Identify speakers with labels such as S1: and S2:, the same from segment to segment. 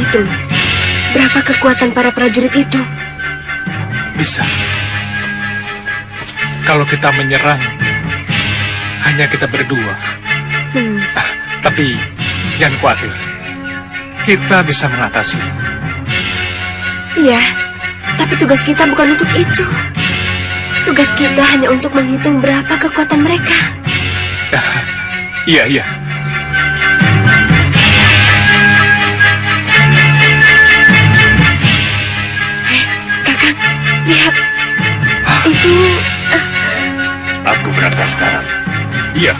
S1: menghitung berapa kekuatan para prajurit itu?
S2: Bisa. Kalau kita menyerang, hanya kita berdua. Tapi jangan khawatir. Kita bisa mengatasi.
S1: Iya, tapi tugas kita bukan untuk itu. Tugas kita hanya untuk menghitung berapa kekuatan mereka.
S2: Iya.
S1: Kakang, lihat. Itu...
S3: Aku berangkat sekarang.
S2: Iya.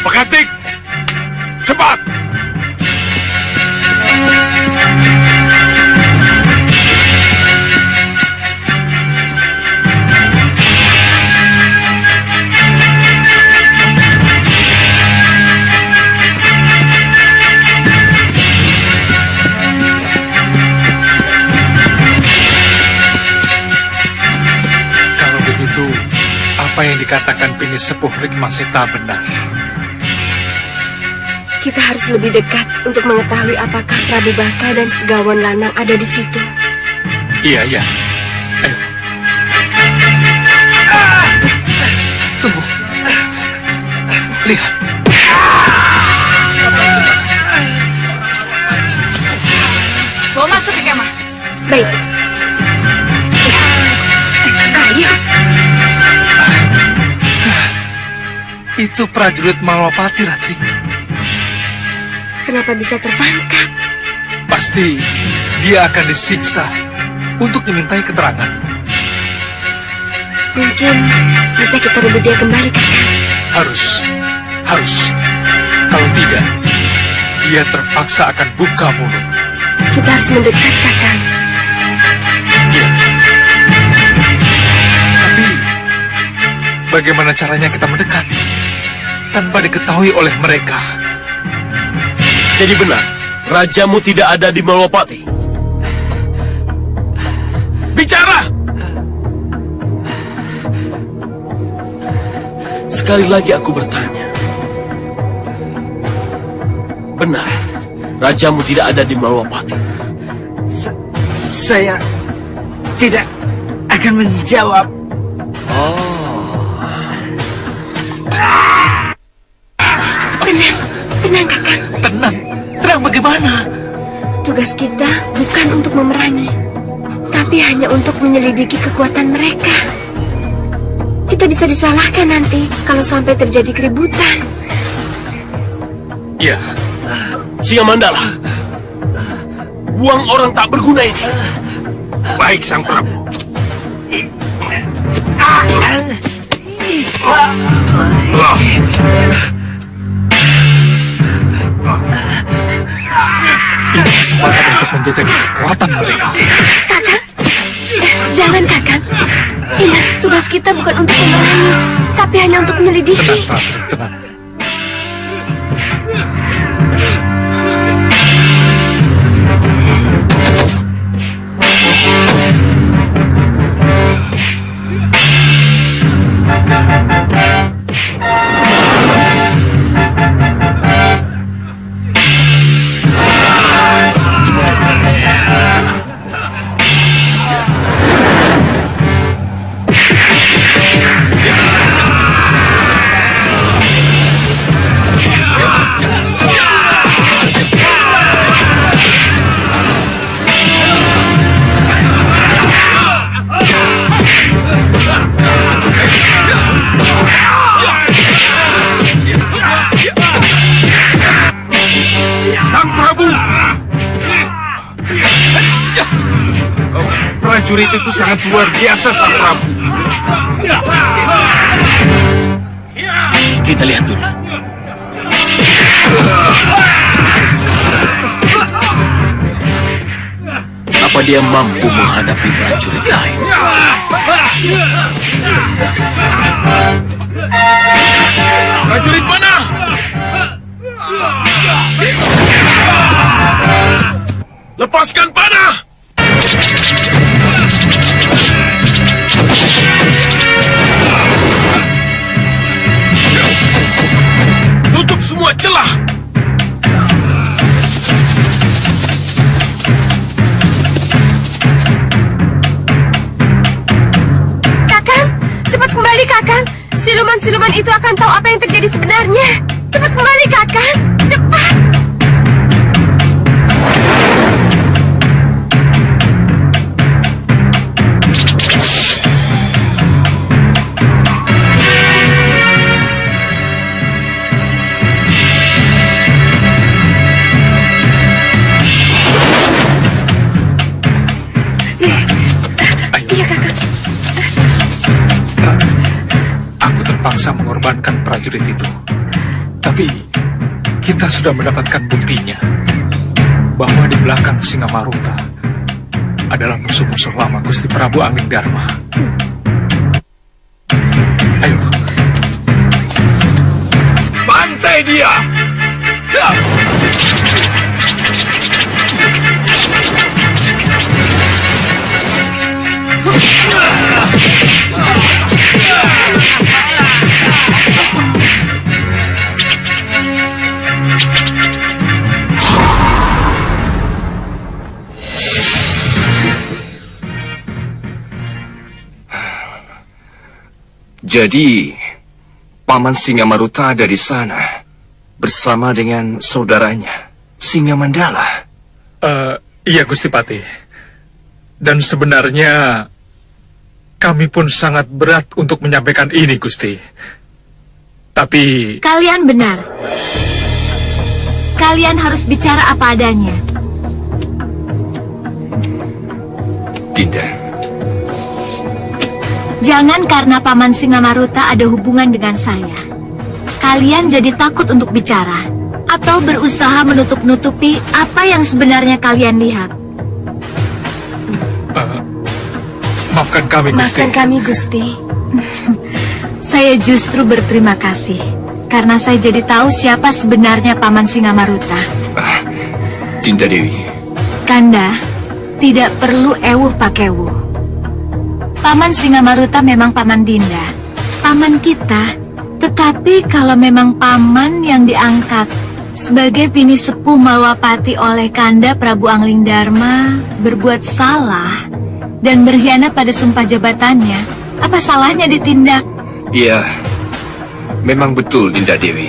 S2: Pekatik! Cepat! Kalau begitu, apa yang dikatakan Pini Sepuh Rikmaseta benar.
S1: Kita harus lebih dekat untuk mengetahui apakah Prabu Baka dan Segawan Lanang ada di situ.
S2: Iya. Ayo. Tunggu. Lihat.
S4: Bawa masuk ke kemah.
S1: Baik. Ayo.
S2: Itu prajurit Malwapati, Ratri.
S1: Kenapa bisa tertangkap?
S2: Pasti dia akan disiksa untuk dimintai keterangan.
S1: Mungkin bisa kita rebut dia kembali, Kakang.
S2: Harus. Kalau tidak, dia terpaksa akan buka mulut.
S1: Kita harus mendekat, Kakang.
S2: Iya. Tapi, bagaimana caranya kita mendekat tanpa diketahui oleh mereka?
S3: Jadi benar, rajamu tidak ada di Malwapati. Bicara! Sekali lagi aku bertanya. Benar, rajamu tidak ada di Malwapati.
S5: Saya tidak akan menjawab.
S1: Tenang, Kakang.
S2: Tenang bagaimana?
S1: Tugas kita bukan untuk memerangi, tapi hanya untuk menyelidiki kekuatan mereka. Kita bisa disalahkan nanti kalau sampai terjadi keributan.
S2: Iya.
S3: Singa Mandala, buang orang tak berguna ini. Baik, Sang Prabu.
S2: Ini kesempatan untuk menjajaki kekuatan mereka.
S1: Kakang, jangan, Kakang. Ingat, tugas kita bukan untuk memerangi, tapi hanya untuk menyelidiki.
S2: Tenang, Ratri, tenang. Prajurit itu sangat luar biasa, Sang Prabu.
S3: Kita lihat dulu. Apa dia mampu menghadapi prajurit lain? Prajurit mana? Lepaskan panah! Tutup semua celah!
S2: mengorbankan prajurit itu. Tapi kita sudah mendapatkan buktinya bahwa di belakang Singamaruta adalah musuh-musuh lama Gusti Prabu Anglingdarma. Ayo,
S3: Bantai dia! Ya! Jadi, Paman Singamaruta ada di sana bersama dengan saudaranya, Singamandala.
S2: Iya Gusti Pati. Dan sebenarnya kami pun sangat berat untuk menyampaikan ini, Gusti. Tapi
S4: Kalian benar. Kalian harus bicara apa adanya.
S3: Dinda,
S4: Jangan karena Paman Singamaruta ada hubungan dengan saya, kalian jadi takut untuk bicara atau berusaha menutup-nutupi apa yang sebenarnya kalian lihat.
S2: maafkan kami, Gusti.
S1: Maafkan kami, Gusti.
S4: Saya justru berterima kasih karena saya jadi tahu siapa sebenarnya Paman Singamaruta.
S3: Dinda Dewi.
S4: Kanda, tidak perlu ewuh pakewuh. Paman Singamaruta memang paman Dinda, paman kita. Tetapi kalau memang paman yang diangkat sebagai bini sepuh Malwapati oleh Kanda Prabu Anglingdarma berbuat salah dan berkhianat pada sumpah jabatannya, apa salahnya ditindak?
S3: Iya, memang betul Dinda Dewi.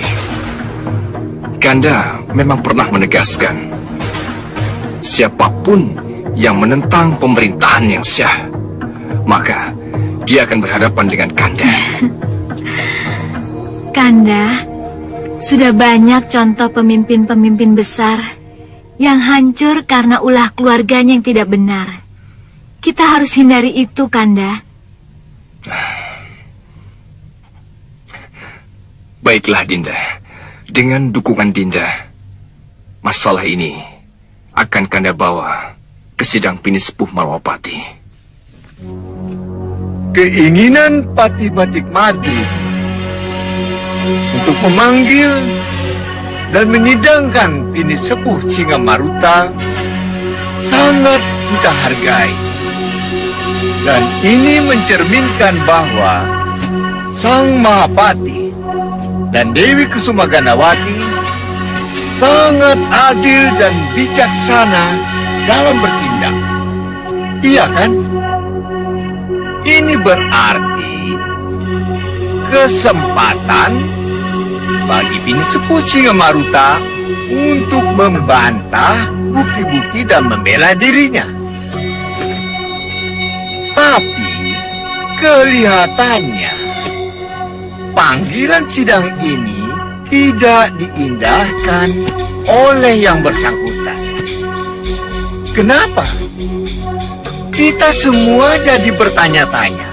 S3: Kanda memang pernah menegaskan, siapapun yang menentang pemerintahan yang syah, maka dia akan berhadapan dengan Kanda.
S4: Kanda, sudah banyak contoh pemimpin-pemimpin besar yang hancur karena ulah keluarganya yang tidak benar. Kita harus hindari itu, Kanda.
S3: Baiklah Dinda, dengan dukungan Dinda, masalah ini akan Kanda bawa ke sidang Bini Sepuh Malwapati.
S6: Keinginan Pati Batik Madrid untuk memanggil dan menyidangkan Bini Sepuh Singamaruta sangat kita hargai. Dan ini mencerminkan bahwa Sang Mahapati dan Dewi Kusumaganawati sangat adil dan bijaksana dalam bertindak. Iya kan? Ini berarti kesempatan bagi Bini Sepuh Singamaruta untuk membantah bukti-bukti dan membela dirinya. Tapi kelihatannya panggilan sidang ini tidak diindahkan oleh yang bersangkutan. Kenapa? Kita semua jadi bertanya-tanya.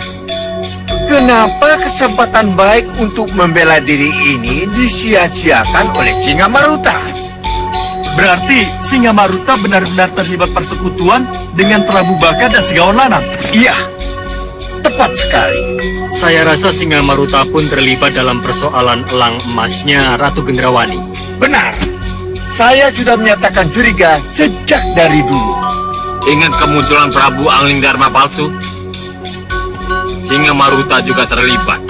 S6: Kenapa kesempatan baik untuk membela diri ini disia-siakan oleh Singamaruta?
S7: Berarti Singamaruta benar-benar terlibat persekutuan dengan Prabu Baka dan Segawan Lanang.
S6: Iya, tepat sekali.
S7: Saya rasa Singamaruta pun terlibat dalam persoalan elang emasnya Ratu Gendrawani.
S6: Benar. Saya sudah menyatakan curiga sejak dari dulu.
S3: Ingat kemunculan Prabu Anglingdarma palsu? Singamaruta juga terlibat.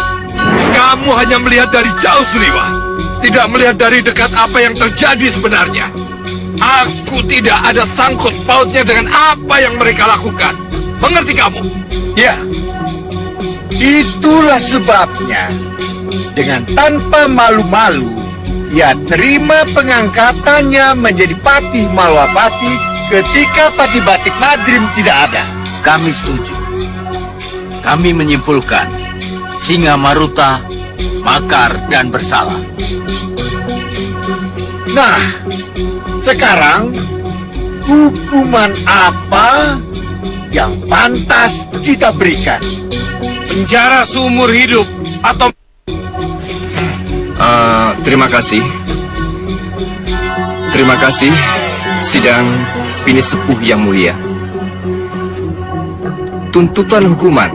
S6: Kamu hanya melihat dari jauh, Suriwa. Tidak melihat dari dekat apa yang terjadi sebenarnya. Aku tidak ada sangkut pautnya dengan apa yang mereka lakukan. Mengerti kamu? Ya. Itulah sebabnya, dengan tanpa malu-malu, ia terima pengangkatannya menjadi Patih Malwapati ketika Pati Batik Madrim tidak ada.
S5: Kami setuju. Kami menyimpulkan Singamaruta makar dan bersalah.
S6: Nah, sekarang hukuman apa yang pantas kita berikan?
S3: Penjara seumur hidup atau Terima kasih. Terima kasih, sidang Pinisepuh yang mulia. Tuntutan hukuman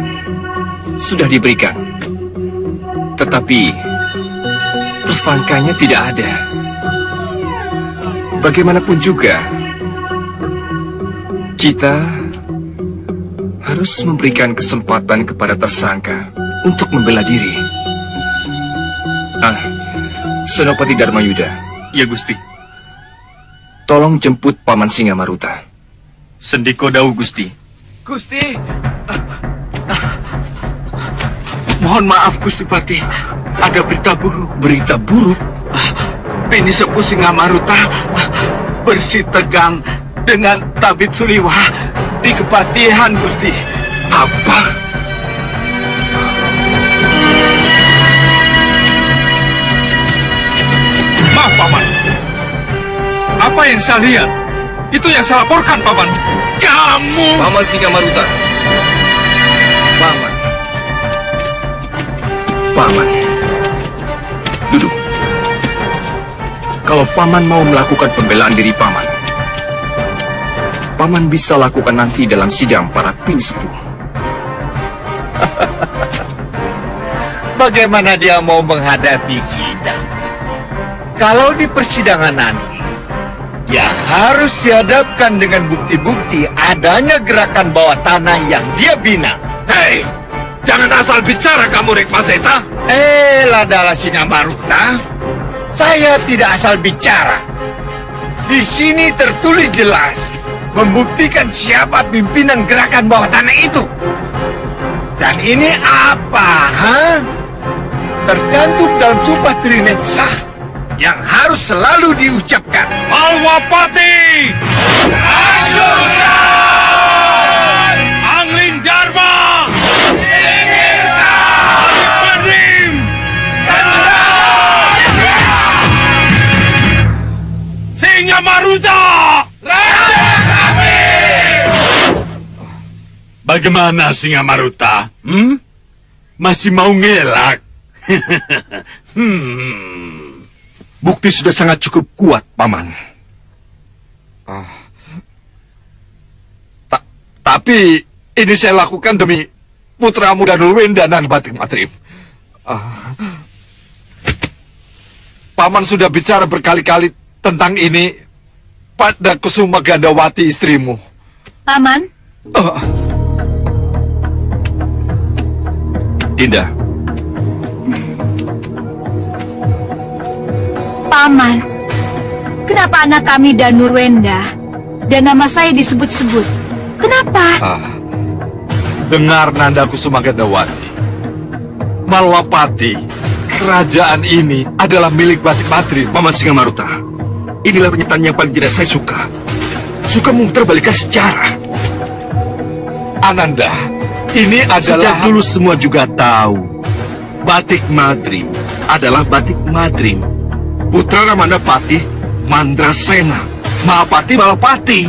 S3: sudah diberikan, tetapi tersangkanya tidak ada. Bagaimanapun juga, kita harus memberikan kesempatan kepada tersangka untuk membela diri. Senopati Dharmayuda.
S7: Ya Gusti.
S3: Tolong jemput Paman Singamaruta.
S7: Sendiko Dawu Gusti.
S5: Gusti. Mohon maaf Gusti Pati. Ada berita buruk.
S3: Berita buruk?
S5: Pinisepuh Singamaruta bersitegang dengan Tabib Suliwa di Kepatihan, Gusti.
S3: Apa?
S2: Maaf, Paman. Apa yang saya lihat? Itu yang saya laporkan, Paman.
S5: Kamu!
S3: Paman Singamaruta. Paman. Paman. Duduk. Kalau Paman mau melakukan pembelaan diri Paman, Paman bisa lakukan nanti dalam sidang para Pinisepuh.
S5: Bagaimana dia mau menghadapi sidang? Kalau di persidangan nanti, dia harus dihadapkan dengan bukti-bukti adanya gerakan bawah tanah yang dia bina.
S6: Hei, jangan asal bicara kamu, Rekmaseta.
S5: Ladala Singamaruta, saya tidak asal bicara. Di sini tertulis jelas, membuktikan siapa pimpinan gerakan bawah tanah itu. Dan ini apa, tercantum dalam Sumpah Trinet Sah yang harus selalu diucapkan.
S6: Malwapati! Anjurkan! Angling Dharma! Singkirkan! Madrim! Singamaruta! Raja kami!
S7: Bagaimana Singamaruta? Masih mau ngelak?
S6: Bukti sudah sangat cukup kuat, Paman. Tapi ini saya lakukan demi putramu Danurwenda dan Batik Matrim. Paman sudah bicara berkali-kali tentang ini pada Kusuma Gandawati istrimu.
S4: Paman,
S3: Dinda,
S4: Paman, kenapa anak kami Danurwenda dan nama saya disebut-sebut? Kenapa?
S6: Dengar Nanda Kusuma Gandawati. Malwapati, kerajaan ini adalah milik Batik Matrim.
S3: Paman Singamaruta, inilah pernyataan yang paling tidak saya suka. Suka memutarbalikkan sejarah.
S6: Ananda, ini
S3: Sejak
S6: adalah...
S3: dulu semua juga tahu Batik Madrim adalah Batik Madrim, putra Ramanda Patih Mandrasena, Mahapati Malapati.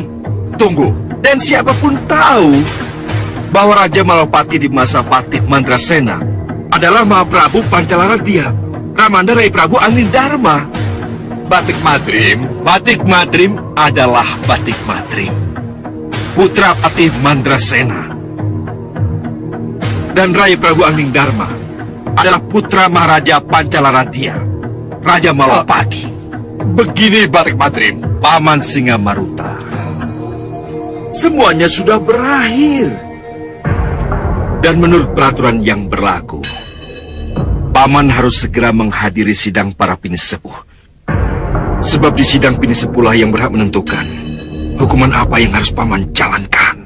S6: Tunggu,
S3: Dan siapapun tahu bahwa Raja Malapati di masa Patih Mandrasena adalah Mahaprabu Pancalaratya, Ramanda Rai Prabu Anindharma.
S6: Batik Madrim.
S3: Batik Madrim adalah Batik Madrim, putra Patih Mandrasena. Dan Rai Prabu Anindharma adalah putra Maharaja Pancalaratya, Raja Malapati.
S6: Begini Batik Madrim,
S3: Paman Singamaruta, semuanya sudah berakhir. Dan menurut peraturan yang berlaku, Paman harus segera menghadiri sidang para pinisepuh. Sebab di sidang pinisepuhlah yang berhak menentukan hukuman apa yang harus Paman jalankan.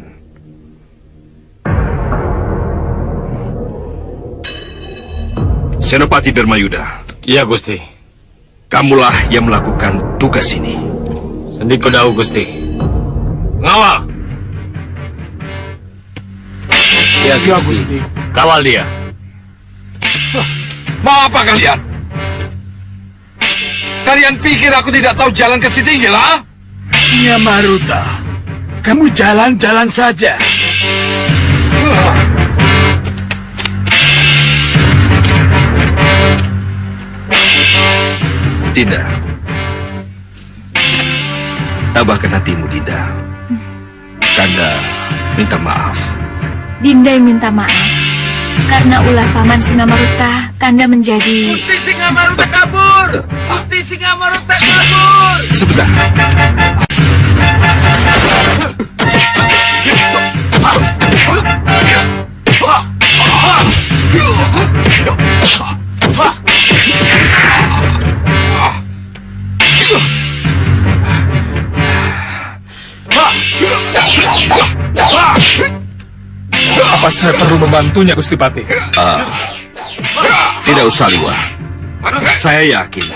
S3: Senopati Dharmayuda,
S5: Iya, Gusti.
S3: kamulah yang melakukan tugas ini.
S5: Sendiko Dawu, Gusti. Ngawal. Ya, Gusti. Kawal dia.
S6: mau apa kalian? Kalian pikir aku tidak tahu jalan ke Sitinggil, ha?
S7: Singamaruta, kamu jalan-jalan saja.
S3: Dinda. Tabahkan hatimu, Dinda. Kanda minta maaf.
S4: Dinda yang minta maaf. Karena ulah Paman Singamaruta, Kanda menjadi...
S5: Gusti Singamaruta kabur! Gusti Singamaruta kabur!
S3: Sebentar.
S2: Apa saya perlu membantunya, Gusti Patih?
S3: Tidak usah, Liwa. Saya yakin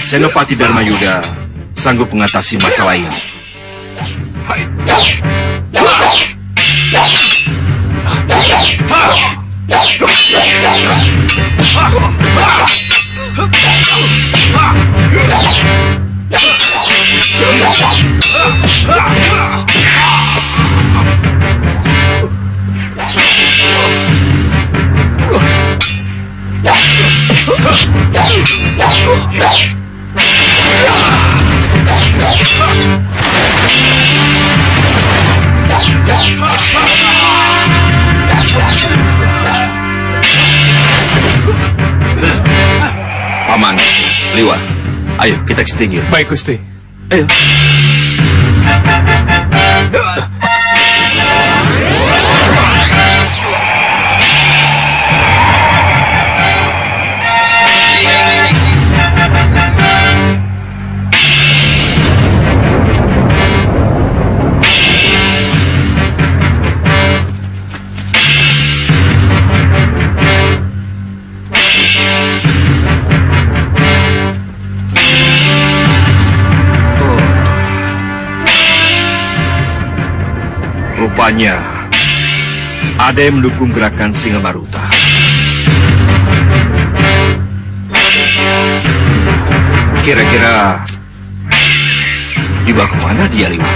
S3: Senopati Dharmayuda sanggup mengatasi masalah ini. Paman, Liwa, ayo kita extinguir.
S2: Baik, Gusti.
S3: Ayo. Rupanya ada yang mendukung gerakan Singamaruta. Kira-kira dibawa kemana dia, Liwa?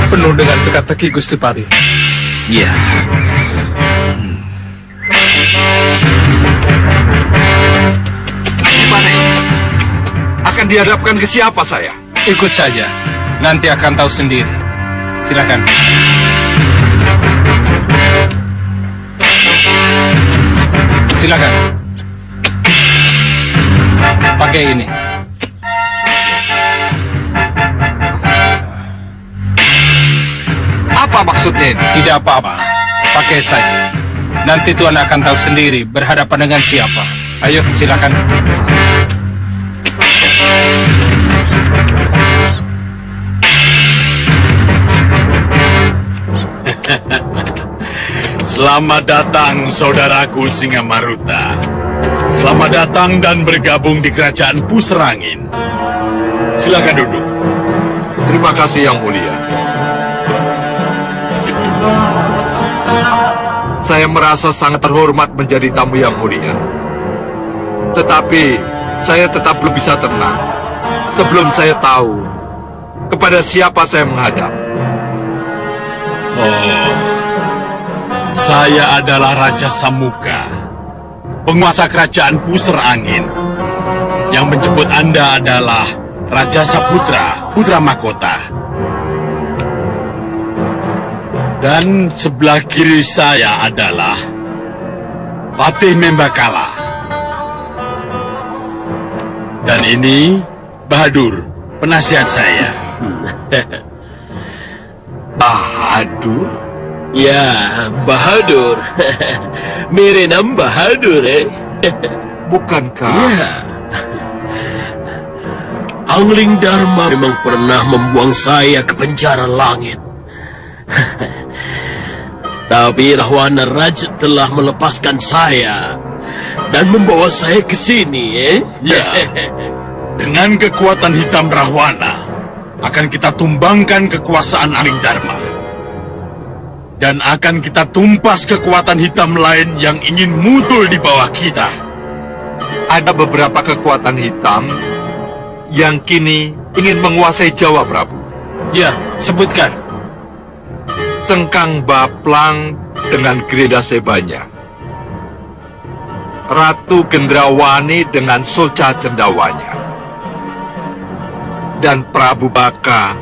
S2: Penuh dengan teka-teki, Gusti Patih.
S3: Ya. Gimana? Akan dihadapkan ke siapa saya?
S2: Ikut saja. Nanti akan tahu sendiri. Silakan. Silakan. Pakai ini.
S3: Apa maksudnya ini?
S2: Tidak apa-apa. Pakai saja. Nanti Tuan akan tahu sendiri berhadapan dengan siapa. Ayo, silakan.
S8: Selamat datang, saudaraku Singamaruta. Selamat datang dan bergabung di kerajaan Puserangin. Silakan duduk.
S6: Terima kasih, Yang Mulia. Saya merasa sangat terhormat menjadi tamu Yang Mulia. Tetapi, saya tetap belum bisa tenang sebelum saya tahu kepada siapa saya menghadap.
S8: Oh, saya adalah Raja Samuka, penguasa kerajaan Puserangin. Yang menjemput Anda adalah Raja Saputra, putra mahkota. Dan sebelah kiri saya adalah Patih Membakala. Dan ini Bahadur, penasihat saya.
S5: Bahadur? Ya, Bahadur. Mirenam Bahadur,
S6: Bukankah
S5: Ya. Angling Dharma memang pernah membuang saya ke penjara langit. Tapi Rahwana Raj telah melepaskan saya dan membawa saya ke sini,
S8: Ya, dengan kekuatan hitam Rahwana akan kita tumbangkan kekuasaan Angling Dharma. Dan akan kita tumpas kekuatan hitam lain yang ingin muncul di bawah kita.
S6: ada beberapa kekuatan hitam yang kini ingin menguasai Jawa, Prabu?
S2: Ya, sebutkan.
S6: Sengkang Baplang dengan Greda Sebanya. Ratu Gendrawani dengan Soca Cendawanya, dan Prabu Baka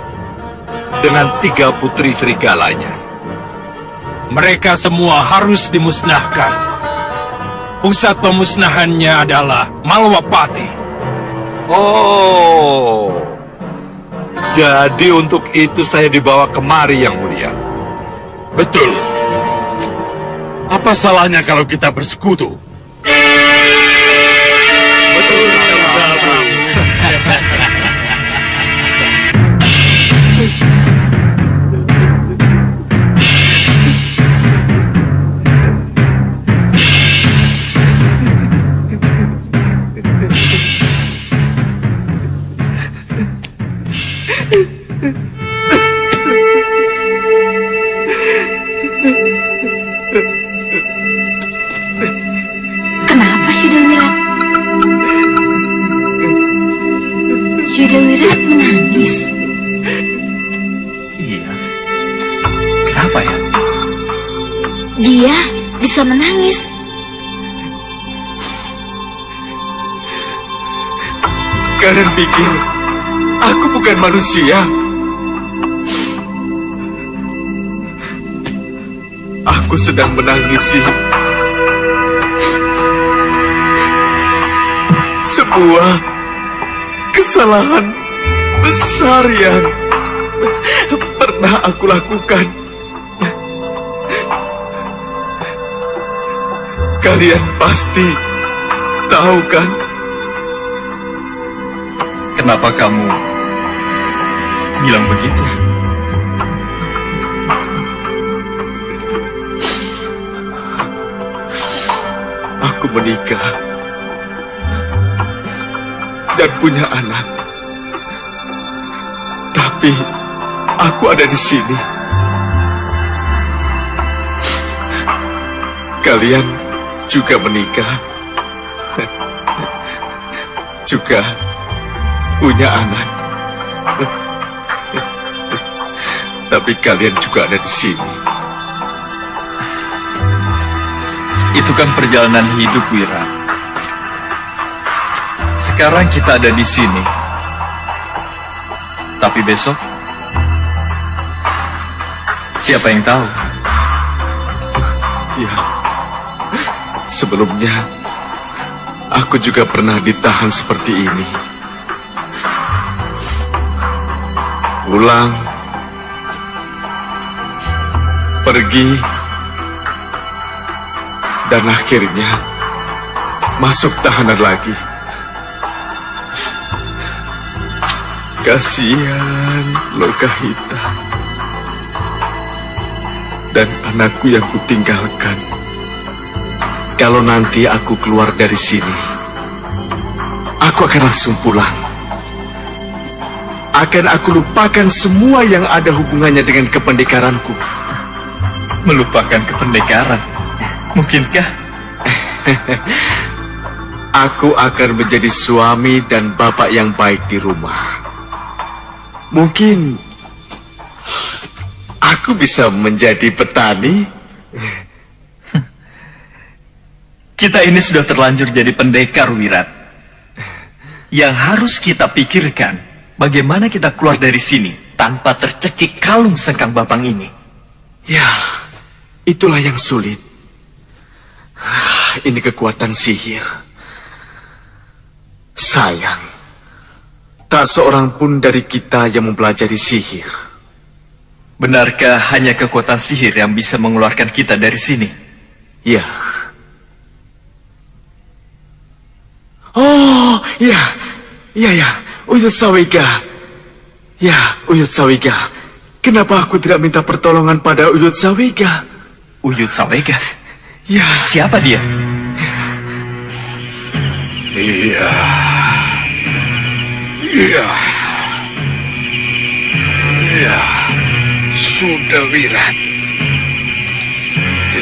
S6: dengan 3 putri serigalanya.
S2: Mereka semua harus dimusnahkan. Pusat pemusnahannya adalah Malwapati.
S6: Oh, jadi untuk itu saya dibawa kemari, Yang Mulia.
S8: Betul. Apa salahnya kalau kita bersekutu?
S6: Betul,
S4: Kenapa Syudawirat? Syudawirat menangis.
S7: Iya. Kenapa ya?
S4: Dia bisa menangis.
S3: Kalian pikir aku bukan manusia? Aku sedang menangisi sebuah kesalahan besar yang pernah aku lakukan. Kalian pasti tahu kan?
S7: Kenapa kamu bilang begitu?
S3: Aku menikah dan punya anak. Tapi aku ada di sini. Kalian juga menikah. Juga punya anak. Tapi kalian juga ada di sini.
S7: Itu kan perjalanan hidup, Wira. Sekarang kita ada di sini. Tapi besok, siapa yang tahu?
S3: Ya, sebelumnya aku juga pernah ditahan seperti ini. Pulang, pergi, dan akhirnya masuk tahanan lagi. Kasihan Lokahita dan anakku yang kutinggalkan. Kalau nanti aku keluar dari sini, aku akan langsung pulang. Akan aku lupakan semua yang ada hubungannya dengan kependekaranku.
S7: Melupakan kependekaran? Mungkinkah?
S3: Aku akan menjadi suami dan bapak yang baik di rumah. Mungkin aku bisa menjadi petani.
S7: Kita ini sudah terlanjur jadi pendekar, Wirat. Yang harus kita pikirkan, bagaimana kita keluar dari sini tanpa tercekik kalung sengkang bapang ini.
S3: Ya, itulah yang sulit. Ini kekuatan sihir. Sayang, tak seorang pun dari kita yang mempelajari sihir.
S7: Benarkah hanya kekuatan sihir yang bisa mengeluarkan kita dari sini?
S3: Ya. Oh, ya. Ya. Uyut Sawiga. Ya, Uyut Sawiga. Kenapa aku tidak minta pertolongan pada Uyut Sawiga?
S7: Uyut Sawiga?
S3: Ya.
S7: Siapa dia?
S6: Iya. Sudah, Wirat.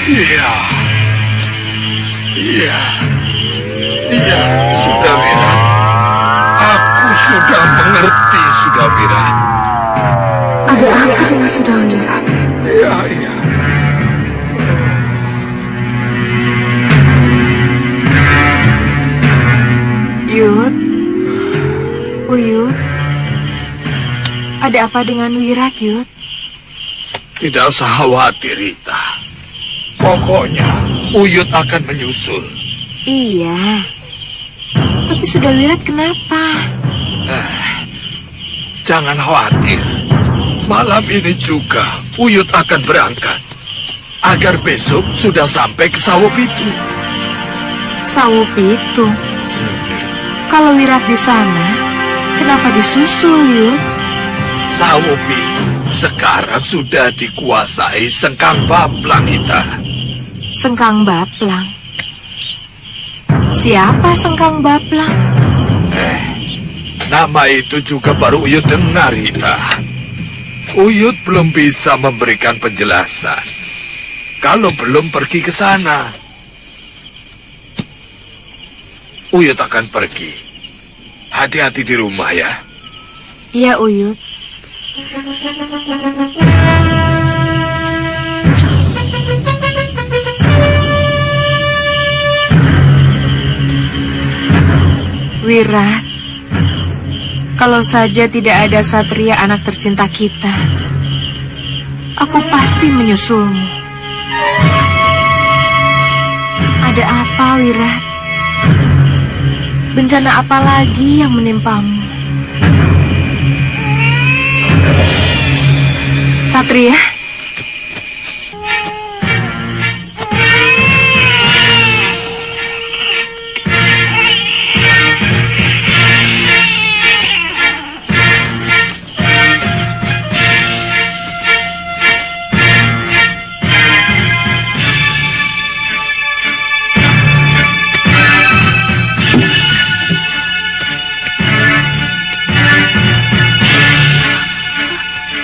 S6: Iya, sudah, Wirat. Aku sudah mengerti, sudah, Wirat.
S1: Ada apa dengan Sudawirat?
S6: Iya.
S4: Yud, Uyut, ada apa dengan Wirat, Yud?
S6: Tidak usah khawatir, Rita. Pokoknya, Uyut akan menyusul.
S4: Iya, tapi sudah Wirat kenapa?
S6: Jangan khawatir. Malam ini juga, Uyut akan berangkat. Agar besok sudah sampai ke Sawo Pitu.
S4: Sawo Pitu. Kalau Wirat di sana, kenapa disusul, Yud?
S6: Sawo Pitu sekarang sudah dikuasai Sengkang Baplang, Rita.
S4: Sengkang Baplang. Siapa Sengkang Baplang?
S6: Nama itu juga baru Uyut dengar, Rita. Uyut belum bisa memberikan penjelasan kalau belum pergi ke sana. Uyut akan pergi. Hati-hati di rumah ya.
S4: Iya, Uyut. Wirat, kalau saja tidak ada Satria anak tercinta kita, aku pasti menyusulmu. Ada apa, Wirat? Bencana apa lagi yang menimpamu? Satria?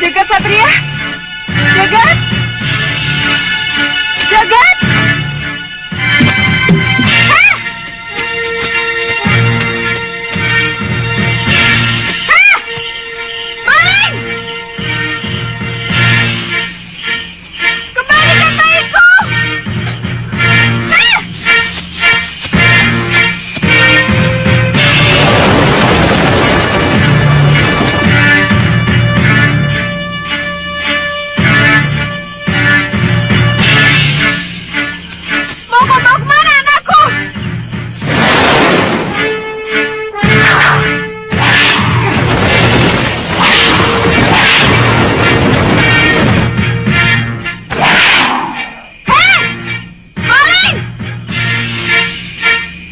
S4: Jagat Satria? Jagat? Jagat? Hah? Hah? Maling! Kembalikan bayiku! Hah? Mau kau bawa kemana anakku? Hei! Maling!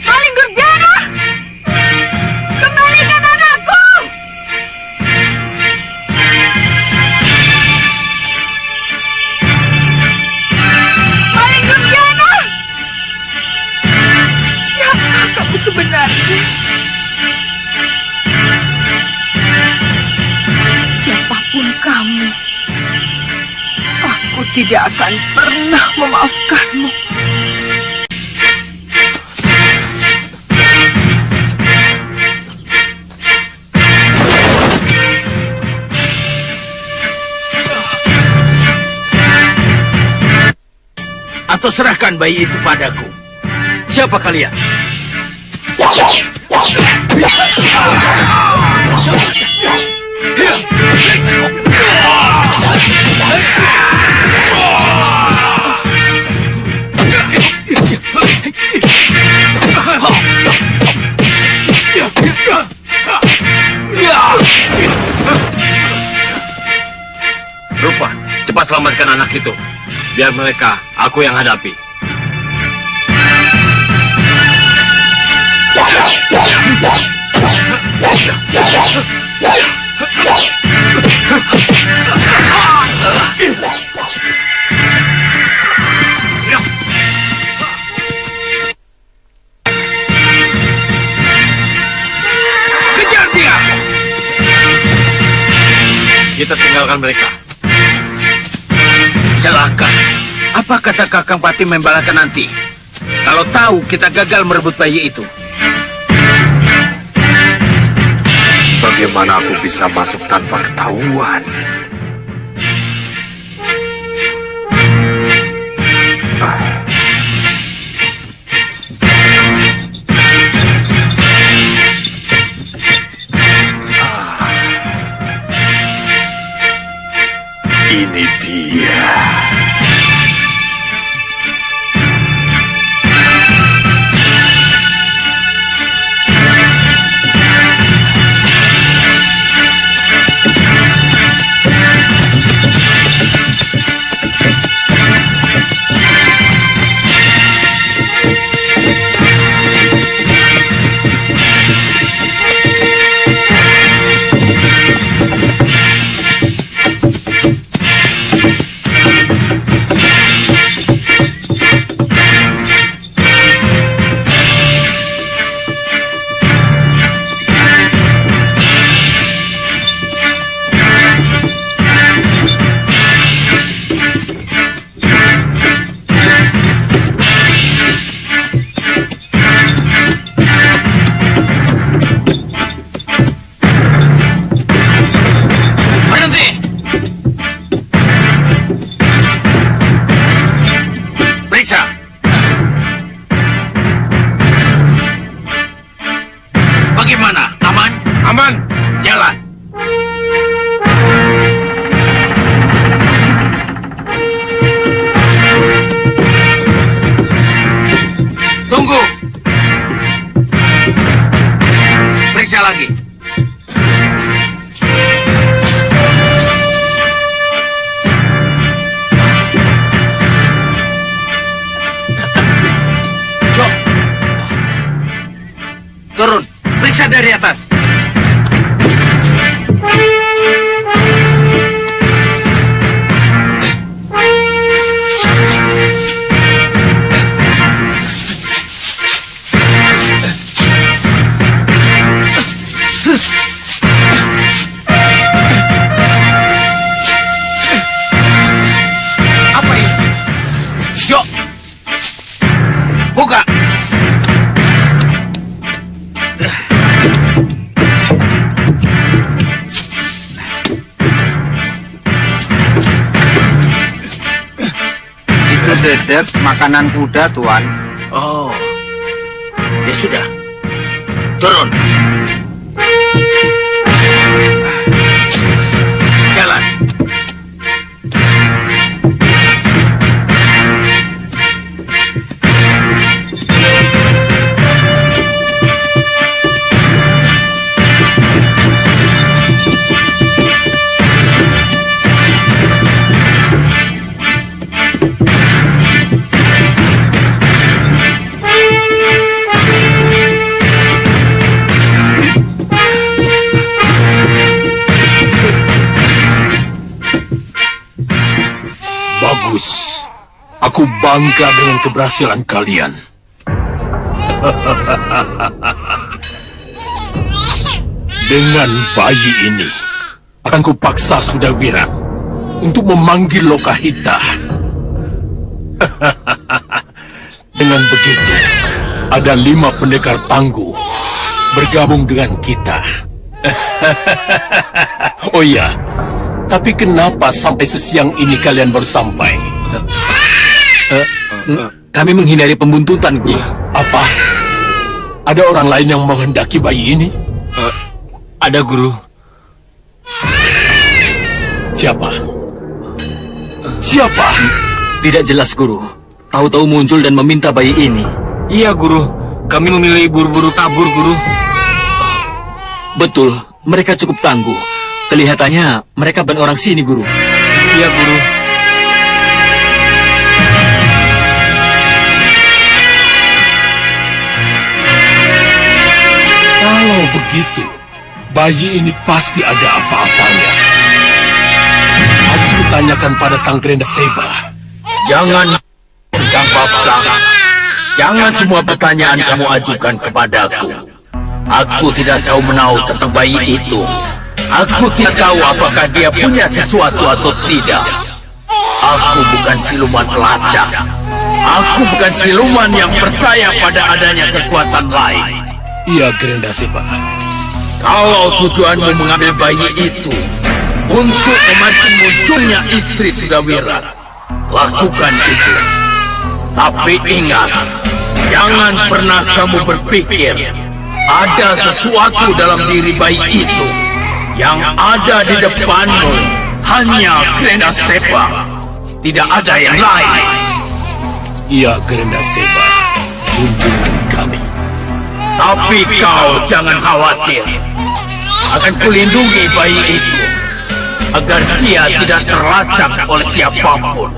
S4: Maling Durjana! Kembalikan anakku! Maling Durjana! Siapa kamu sebenarnya? Siapapun kamu, aku tidak akan pernah memaafkanmu.
S5: Atau serahkan bayi itu padaku. Siapa kalian? Rupa, cepat selamatkan anak itu. Biar mereka, aku yang hadapi.
S6: Kejar dia!
S5: Kita tinggalkan mereka. Celaka. Apa kata Kakang Pati membalakan nanti? Kalau tahu kita gagal merebut bayi itu.
S6: Bagaimana aku bisa masuk tanpa ketahuan?
S8: Ini dia.
S6: Bagaimana? Aman? Aman. Jalan. Tunggu. Periksa lagi. Turun. Periksa dari atas. Apa ini? Jo. Buka.
S9: Dedek makanan kuda, Tuan.
S6: Oh, ya sudah. Turun. Jalan.
S8: Bagus. Aku bangga dengan keberhasilan kalian. Dengan bayi ini, akan kupaksa Sudawirat untuk memanggil Lokahita. Dengan begitu, ada 5 pendekar tangguh bergabung dengan kita. Oh iya, tapi kenapa sampai sesiang ini kalian baru sampai?
S7: Kami menghindari pembuntutan, Guru.
S8: Apa? Ada orang lain yang menghendaki bayi ini?
S7: Ada, Guru.
S8: Siapa? Siapa?
S7: Tidak jelas, Guru. Tahu-tahu muncul dan meminta bayi ini. Iya, Guru. Kami memilih buru-buru kabur, Guru. Betul, mereka cukup tangguh. Kelihatannya mereka bukan orang sini, Guru. Iya, Guru.
S8: Kalau begitu, bayi ini pasti ada apa-apanya. Harus kutanyakan pada Sang Grenda Seba.
S5: Jangan, Sedang Babang. Jangan semua pertanyaan kamu ajukan kepadaku. Aku tidak tahu menau tentang bayi itu. Aku tidak tahu apakah dia punya sesuatu atau tidak. Aku bukan siluman pelacak. Aku bukan siluman yang percaya pada adanya kekuatan lain.
S8: Iya, Grenda Seba.
S5: Kalau tujuanmu mengambil bayi itu untuk memancing munculnya istri Sudawirat, lakukan itu. Tapi ingat, jangan pernah kamu berpikir ada sesuatu dalam diri bayi itu. Yang ada di depanmu
S8: Hanya Grenda Seba. Tidak ada yang lain.
S10: Iya, Grenda Seba, junjungan kami.
S8: Tapi kau jangan khawatir. Akan kulindungi bayi itu agar dia tidak terlacak oleh siapapun.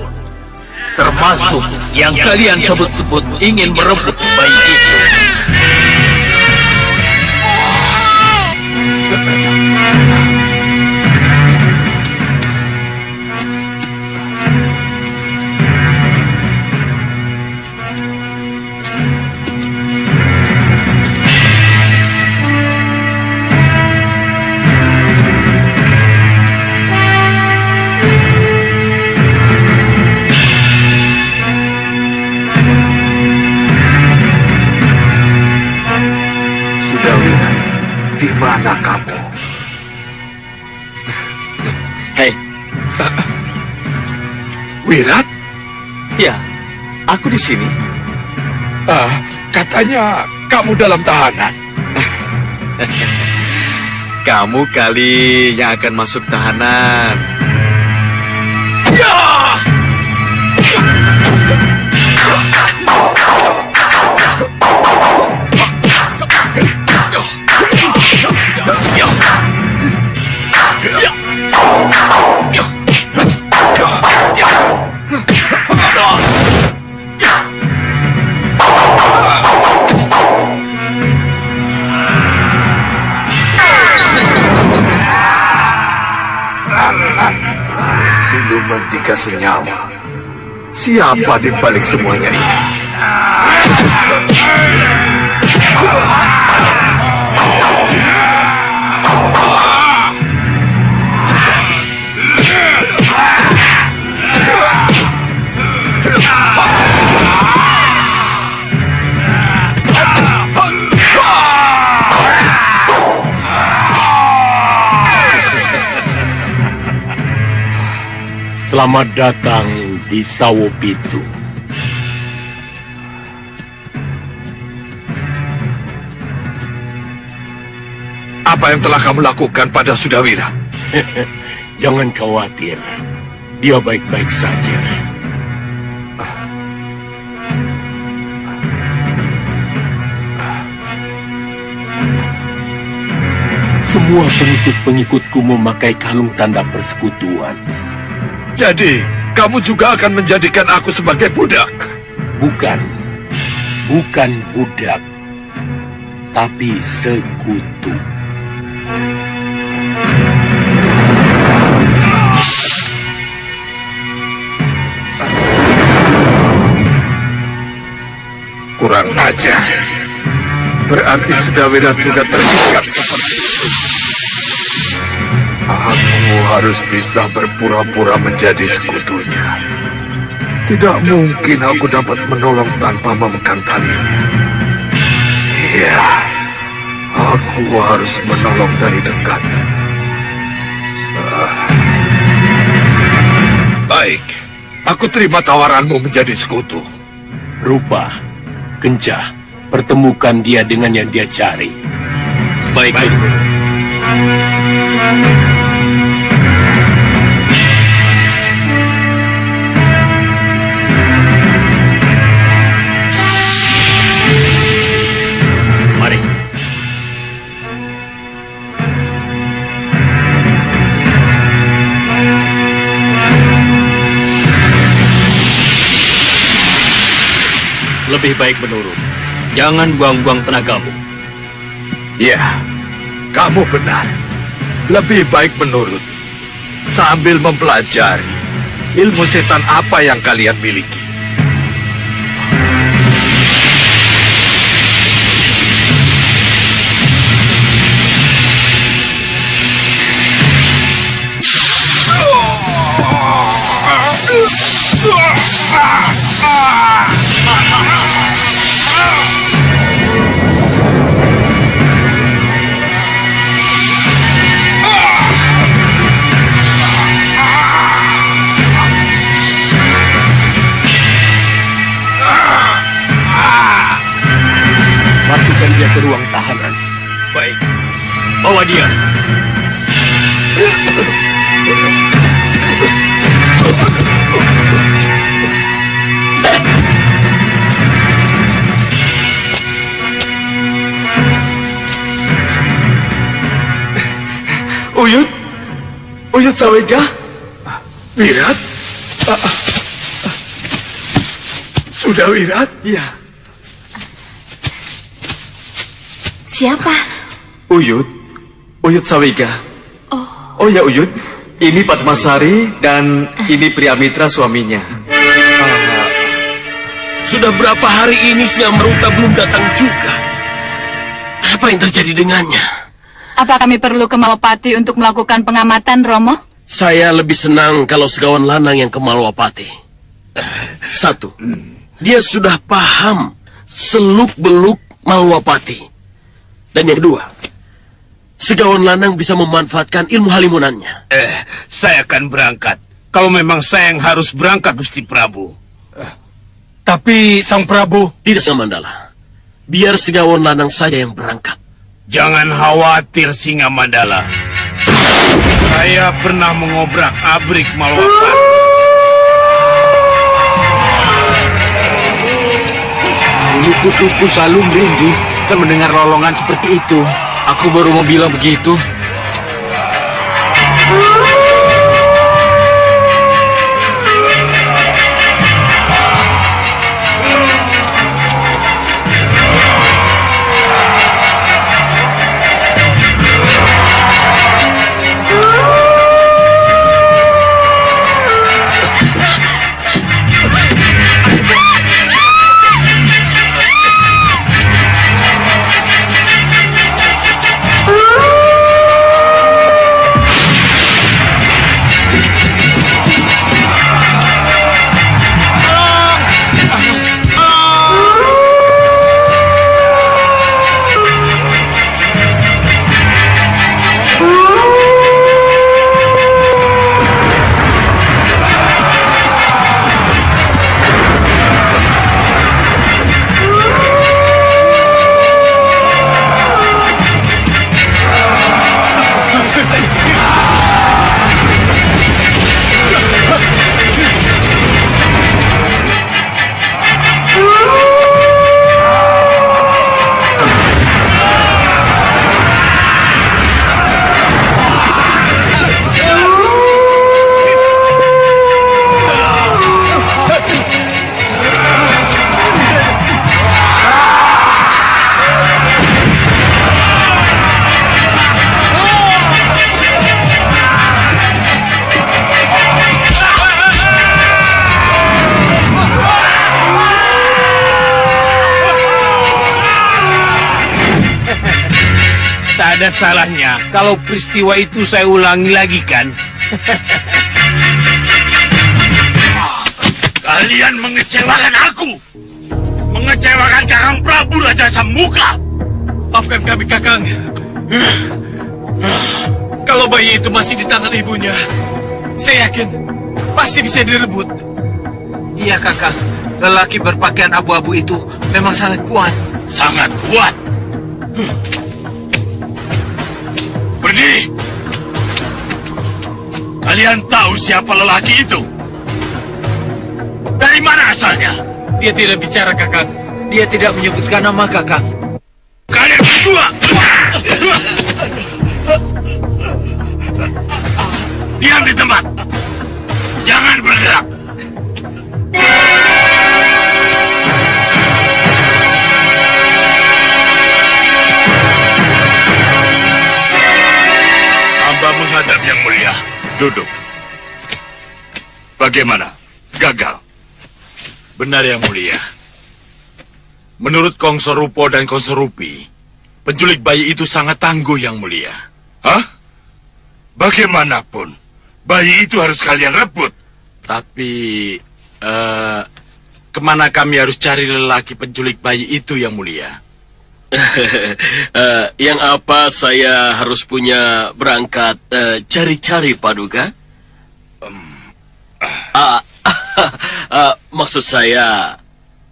S8: Termasuk yang kalian sebut-sebut ingin merebut bayi itu.
S3: Di mana kamu?
S7: Hei,
S3: Wirat?
S7: ya, aku di sini.
S3: Katanya kamu dalam tahanan.
S7: Kamu kali yang akan masuk tahanan.
S3: Siluman 3 senyawa. Siapa di balik semuanya ini?
S10: Selamat datang di Sawopitu.
S3: Apa yang telah kamu lakukan pada Sudawira?
S10: Jangan khawatir, dia baik-baik saja. Semua pengikut-pengikutku memakai kalung tanda persekutuan.
S3: Jadi, kamu juga akan menjadikan aku sebagai budak?
S10: Bukan budak, tapi sekutu.
S3: Kurang ajar. Berarti Sudawira juga terikat seperti itu. Aku harus bisa berpura-pura menjadi sekutunya. Tidak mungkin aku dapat menolong tanpa memegang talinya. Iya, aku harus menolong dari dekat. Baik, aku terima tawaranmu menjadi sekutu.
S10: Rupa, Kencah, pertemukan dia dengan yang dia cari.
S7: Baik. Mari. Lebih baik menurut. Jangan buang-buang tenagamu.
S3: Ya, kamu benar. Lebih baik menurut. Sambil mempelajari ilmu setan apa yang kalian miliki.
S10: Masukkan dia ke ruang tahanan.
S7: Baik. Bawa dia.
S6: Uyut? Uyut Sawega? Wirat? Sudah Wirat?
S10: Iya.
S1: Siapa?
S7: Uyut Sawega. Oh ya Uyut, ini Padmasari dan ini Priamitra suaminya.
S10: Sudah berapa hari ini Singa Maruta belum datang juga? Apa yang terjadi dengannya?
S4: Apa kami perlu ke Malwapati untuk melakukan pengamatan, Romo?
S10: Saya lebih senang kalau Segawan Lanang yang ke Malwapati. Satu, dia sudah paham seluk-beluk Malwapati. Dan yang kedua, Segawan Lanang bisa memanfaatkan ilmu halimunannya.
S8: Saya akan berangkat. Kalau memang saya yang harus berangkat, Gusti Prabu.
S2: Tapi Sang Prabu...
S10: Tidak, Sang Mandala. Biar Segawan Lanang saja yang berangkat.
S8: Jangan khawatir, Singa Mandala. Saya pernah mengobrak-abrik Malwapati.
S9: Dulu putuku selalu merinding kan mendengar lolongan seperti itu.
S10: Aku baru mau bilang begitu.
S8: Ada salahnya kalau peristiwa itu saya ulangi lagi, kan? Kalian mengecewakan aku, mengecewakan Kakang Prabu Raja Samuka.
S2: Maafkan kami, Kakang. Kalau bayi itu masih di tangan ibunya, saya yakin pasti bisa direbut.
S9: Iya kakak, lelaki berpakaian abu-abu itu memang sangat kuat.
S8: Sangat kuat. Berdiri. Kalian tahu siapa lelaki itu? Dari mana asalnya?
S2: Dia tidak bicara, Kakang.
S9: Dia tidak menyebutkan nama kakak.
S8: Kalian berdua! Diam di tempat! Jangan bergerak! Hamba menghadap Yang Mulia. Duduk. Bagaimana? Gagal? Benar, Yang Mulia. Menurut Kongso Rupo dan Kongso Rupi, penculik bayi itu sangat tangguh, Yang Mulia. Hah? Bagaimanapun, bayi itu harus kalian rebut. Tapi, kemana kami harus cari lelaki penculik bayi itu, Yang Mulia?
S10: Yang apa saya harus punya berangkat cari-cari, Paduka? Maksud saya,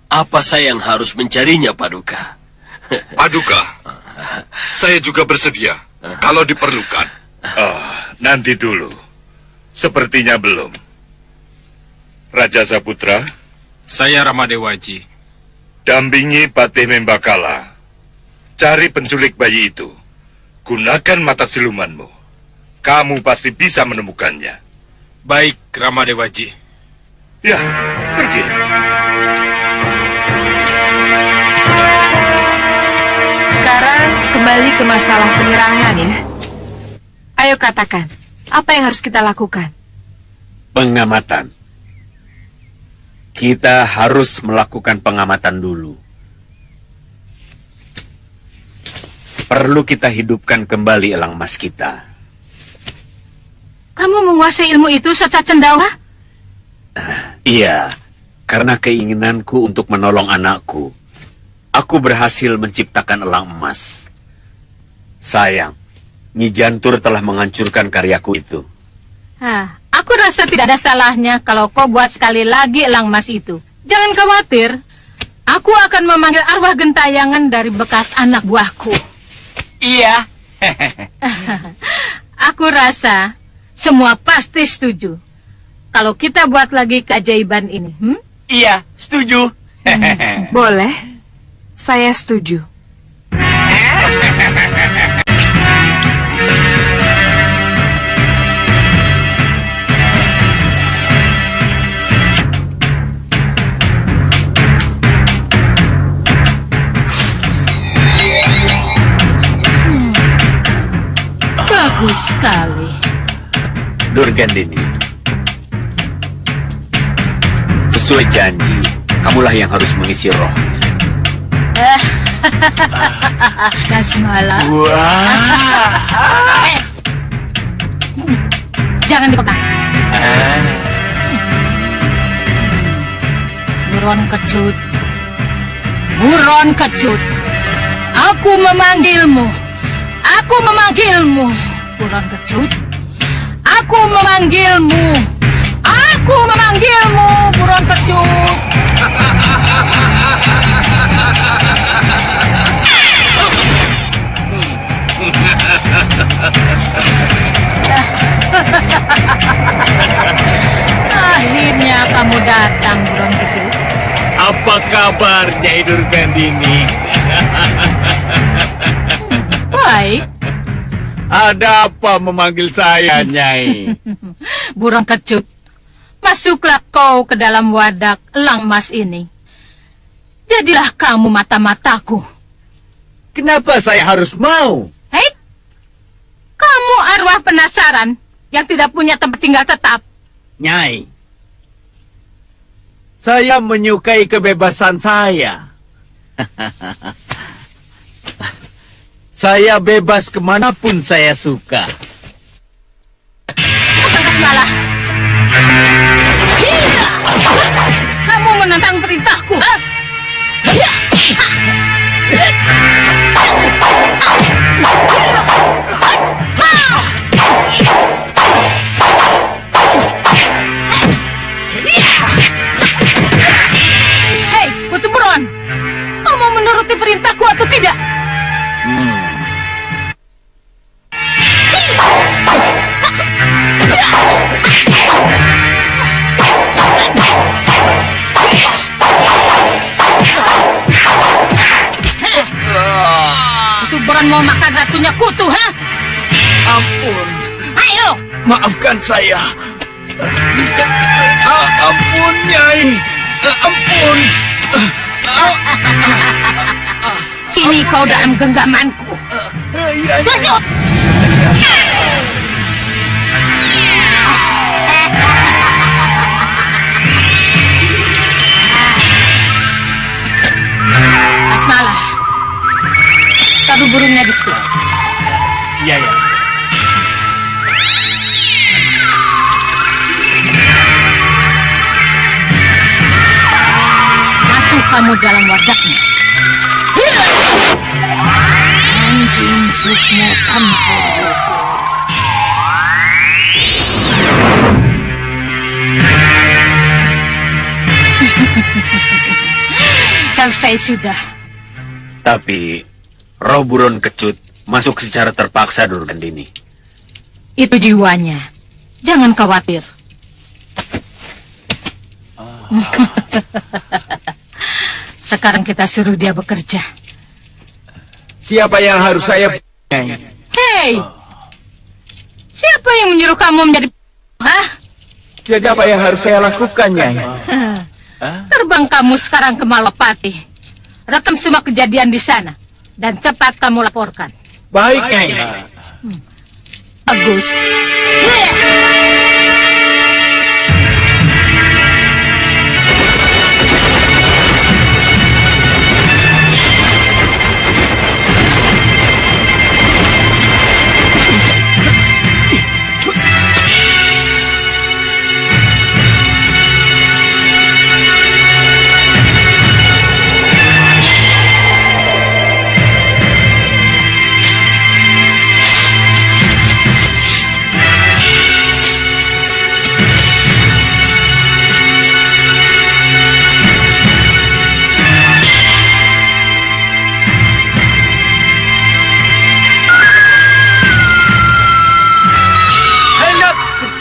S10: apa saya yang harus mencarinya, Paduka?
S8: Paduka, saya juga bersedia kalau diperlukan. Oh, nanti dulu. Sepertinya belum.
S3: Raja Saputra,
S2: Saya Ramadewaji.
S3: dampingi Patih Membakala. Cari penculik bayi itu. Gunakan mata silumanmu. Kamu pasti bisa menemukannya.
S2: Baik, Ramadewaji.
S3: Ya, pergi.
S1: Sekarang kembali ke masalah penyerangan ya. Ayo katakan, apa yang harus kita lakukan?
S11: Pengamatan. Kita harus melakukan pengamatan dulu. Perlu kita hidupkan kembali elang emas kita.
S4: Kamu menguasai ilmu itu, Saca Cendawa?
S11: Iya, karena keinginanku untuk menolong anakku, aku berhasil menciptakan elang emas. Sayang, Nyi Jantur telah menghancurkan karyaku itu.
S4: Aku rasa tidak ada salahnya kalau kau buat sekali lagi elang emas itu. Jangan khawatir, aku akan memanggil arwah gentayangan dari bekas anak buahku.
S9: Iya.
S4: Aku rasa semua pasti setuju kalau kita buat lagi keajaiban ini.
S9: Iya, setuju.
S1: Boleh, saya setuju.
S4: Bagus sekali.
S11: Durgandini, sesuai janji, kamulah yang harus mengisi rohnya.
S4: Dasmala. Jangan dipegang. Buron kecut. Buron kecut. Aku memanggilmu. Aku memanggilmu. Buron kecut. Aku memanggilmu. Aku memanggilmu, buron kecut. Akhirnya kamu datang, buron kecut.
S5: Apa kabar, Nyai Durgandini?
S4: Baik.
S5: Ada apa memanggil saya, Nyai?
S4: Buron kecut, masuklah kau ke dalam wadak elang emas ini. Jadilah kamu mata-mataku.
S5: Kenapa saya harus mau?
S4: Hei, kamu arwah penasaran yang tidak punya tempat tinggal tetap.
S5: Nyai, saya menyukai kebebasan saya. Saya bebas kemanapun saya suka.
S4: Bukan Kasmala. Iya. Kamu menentang perintahku. Iya. Hei, Kutu Buron. Kau mau menuruti perintahku atau tidak? Kutu Buron mau makan ratunya Kutu, ha?
S5: Ampun,
S4: Ayo.
S5: maafkan saya. Ampun, Nyai. Ampun.
S4: Kini kau dalam genggamanku. Susut. Kasmala, taruh burungnya di situ.
S5: Iya, ya.
S4: Masuk kamu dalam wadaknya. Anjing sukmo tanpa dogo. Selesai sudah.
S11: Tapi, roh buron kecut masuk secara terpaksa, Durgandini.
S4: Itu jiwanya. Jangan khawatir. Sekarang kita suruh dia bekerja.
S9: Siapa yang harus saya...
S4: Hei, siapa yang menyuruh kamu menjadi... Hah?
S9: Jadi apa yang harus saya lakukan, Nyai?
S4: Terbang kamu sekarang ke Malwapati. Rekam semua kejadian di sana. Dan cepat kamu laporkan.
S9: Baik, Nyai.
S4: Bagus.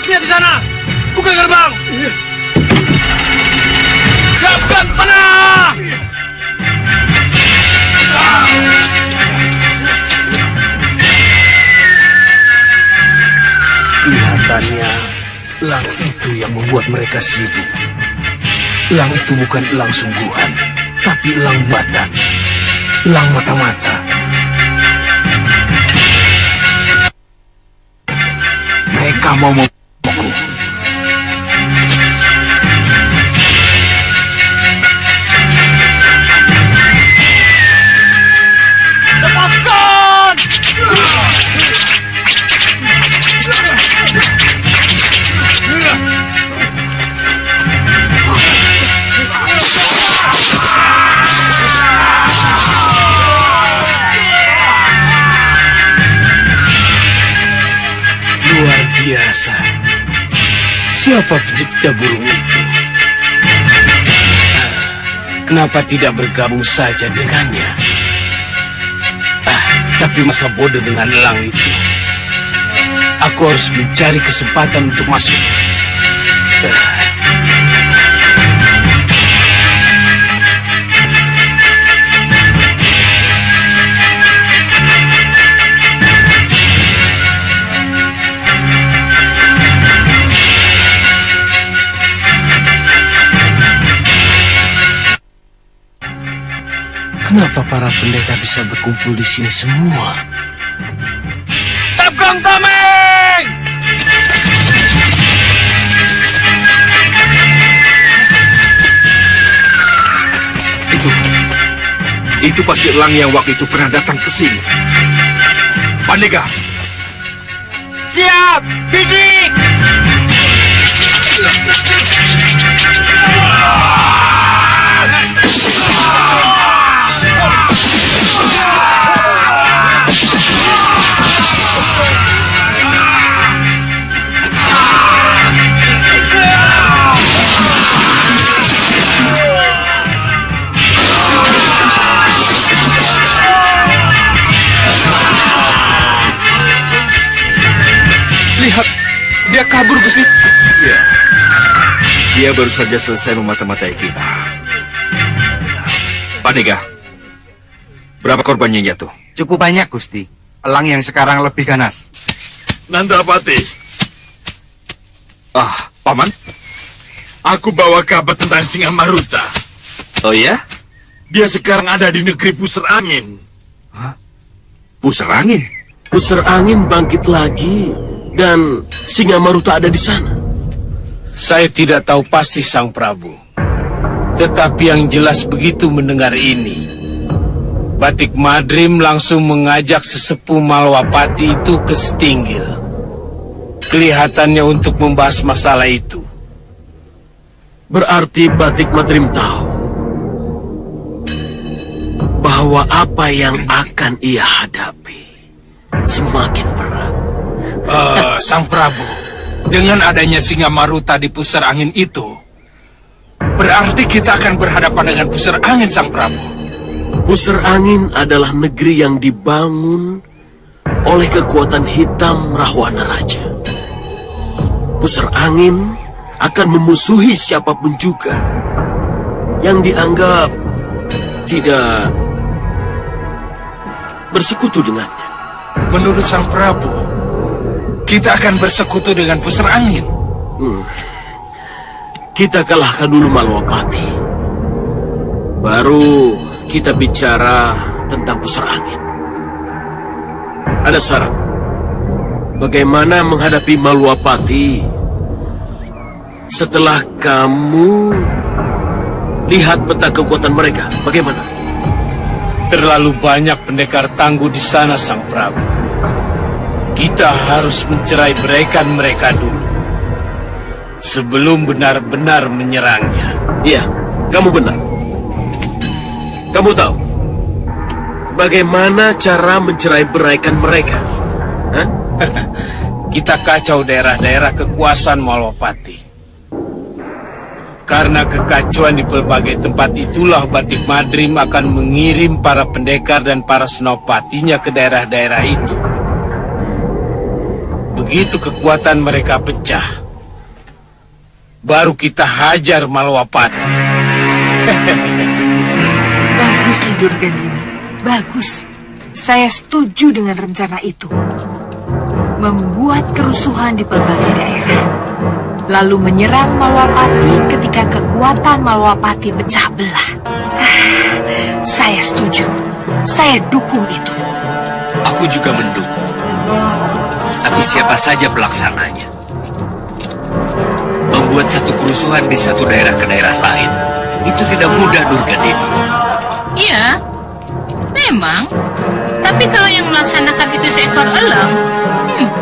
S10: Lihat di sana! Buka gerbang! Siapkan panah!
S12: Kelihatannya elang itu yang membuat mereka sibuk. Elang itu bukan elang sungguhan, tapi elang batan. Elang mata-mata. Mereka mau membunuhku.
S10: Lepaskan!
S12: Luar biasa. Siapa pencipta burung itu? Kenapa tidak bergabung saja dengannya? Tapi masa bodoh dengan elang itu. Aku harus mencari kesempatan untuk masuk. Kenapa para pendekar bisa berkumpul di sini semua?
S10: Tabgang tameng!
S3: Itu pasti elang yang waktu itu pernah datang ke sini. Pandega!
S10: Siap! Bidik!
S3: Lihat, dia kabur, Gusti. Ya, dia baru saja selesai memata-matai kita. Pandega, berapa korban yang jatuh?
S9: Cukup banyak, Gusti. Elang yang sekarang lebih ganas.
S8: Nandapati.
S3: Paman?
S8: Aku bawa kabar tentang Singa Maruta.
S3: Oh ya?
S8: Dia sekarang ada di negeri Pusar Angin.
S3: Pusar Angin?
S10: Pusar Angin bangkit lagi dan Singa Maruta ada di sana.
S12: Saya tidak tahu pasti, Sang Prabu. Tetapi yang jelas begitu mendengar ini, Batik Madrim langsung mengajak sesepuh Malwapati itu ke Setinggil. Kelihatannya untuk membahas masalah itu.
S10: Berarti Batik Madrim tahu bahwa apa yang akan ia hadapi semakin berat.
S2: Sang Prabu, dengan adanya Singa Maruta di Pusar Angin itu, berarti kita akan berhadapan dengan Pusar Angin, Sang Prabu.
S10: Pusar Angin adalah negeri yang dibangun oleh kekuatan hitam Rahwana Raja. Pusar Angin akan memusuhi siapapun juga yang dianggap tidak bersekutu dengannya.
S12: Menurut Sang Prabu, kita akan bersekutu dengan pusar angin.
S10: Kita kalahkan dulu Malwapati. Baru kita bicara tentang pusar angin. Ada saran. Bagaimana menghadapi Malwapati setelah kamu lihat peta kekuatan mereka? Bagaimana?
S12: Terlalu banyak pendekar tangguh di sana, Sang Prabu. Kita harus mencerai beraikan mereka dulu sebelum benar-benar menyerangnya.
S10: Iya, kamu benar. Kamu tahu bagaimana cara mencerai beraikan mereka? Hah?
S12: Kita kacau daerah-daerah kekuasaan Malwapati. Karena kekacauan di pelbagai tempat itulah Batik Madrim akan mengirim para pendekar dan para senopatinya ke daerah-daerah itu. Begitu kekuatan mereka pecah, baru kita hajar Malwapati.
S4: Bagus nih Durgandini, bagus. Saya setuju dengan rencana itu. Membuat kerusuhan di pelbagai daerah, lalu menyerang Malwapati ketika kekuatan Malwapati pecah belah. Saya setuju. Saya dukung itu.
S11: Aku juga mendukung. Tapi siapa saja pelaksananya? Membuat satu kerusuhan di satu daerah ke daerah lain, itu tidak mudah, Durgandini.
S13: Iya, memang. Tapi kalau yang melaksanakan itu seekor elang,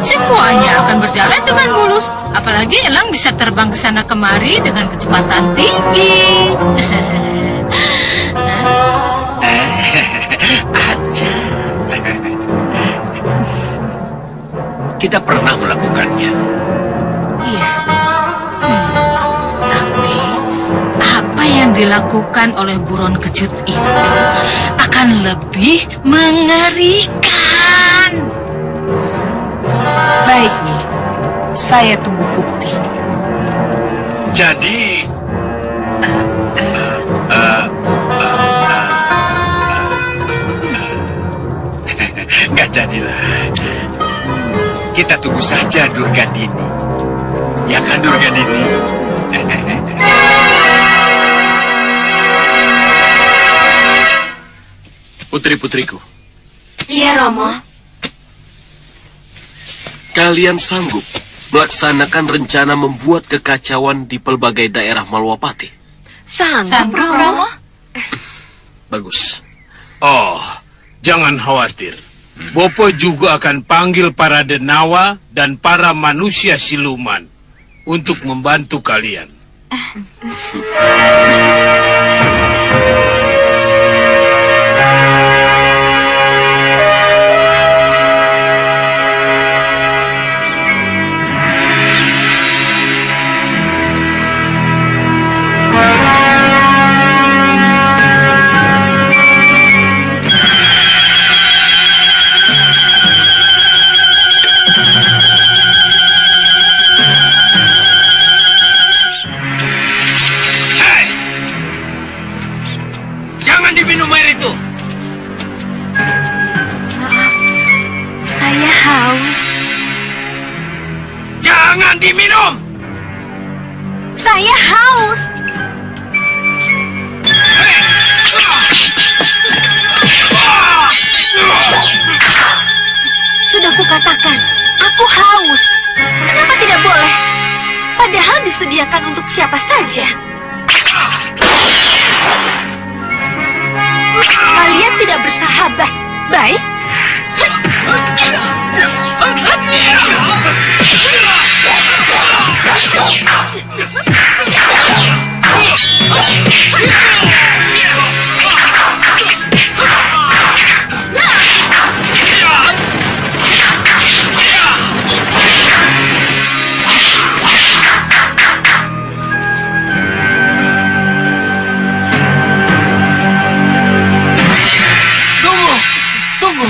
S13: semuanya akan berjalan dengan mulus. Apalagi elang bisa terbang ke sana kemari dengan kecepatan tinggi.
S11: Aja. Kita pernah melakukannya.
S13: Iya. Tapi apa yang dilakukan oleh buron kejut itu akan lebih mengerikan.
S4: Baik nih, saya tunggu bukti.
S11: Jadi, nggak jadilah. Kita tunggu saja, Durgandini. Ya kan, Durgandini?
S10: Putri-putriku,
S1: Iya, Romo.
S10: kalian sanggup melaksanakan rencana membuat kekacauan di pelbagai daerah Malwapati?
S1: Sanggup, Romo.
S10: Bagus.
S12: Oh, jangan khawatir. Bopo juga akan panggil para denawa dan para manusia siluman untuk membantu kalian.
S6: Diminum!
S1: Saya haus. Sudah kukatakan, aku haus. Kenapa tidak boleh? Padahal disediakan untuk siapa saja. Kalian tidak bersahabat. Baik.
S6: Tunggu!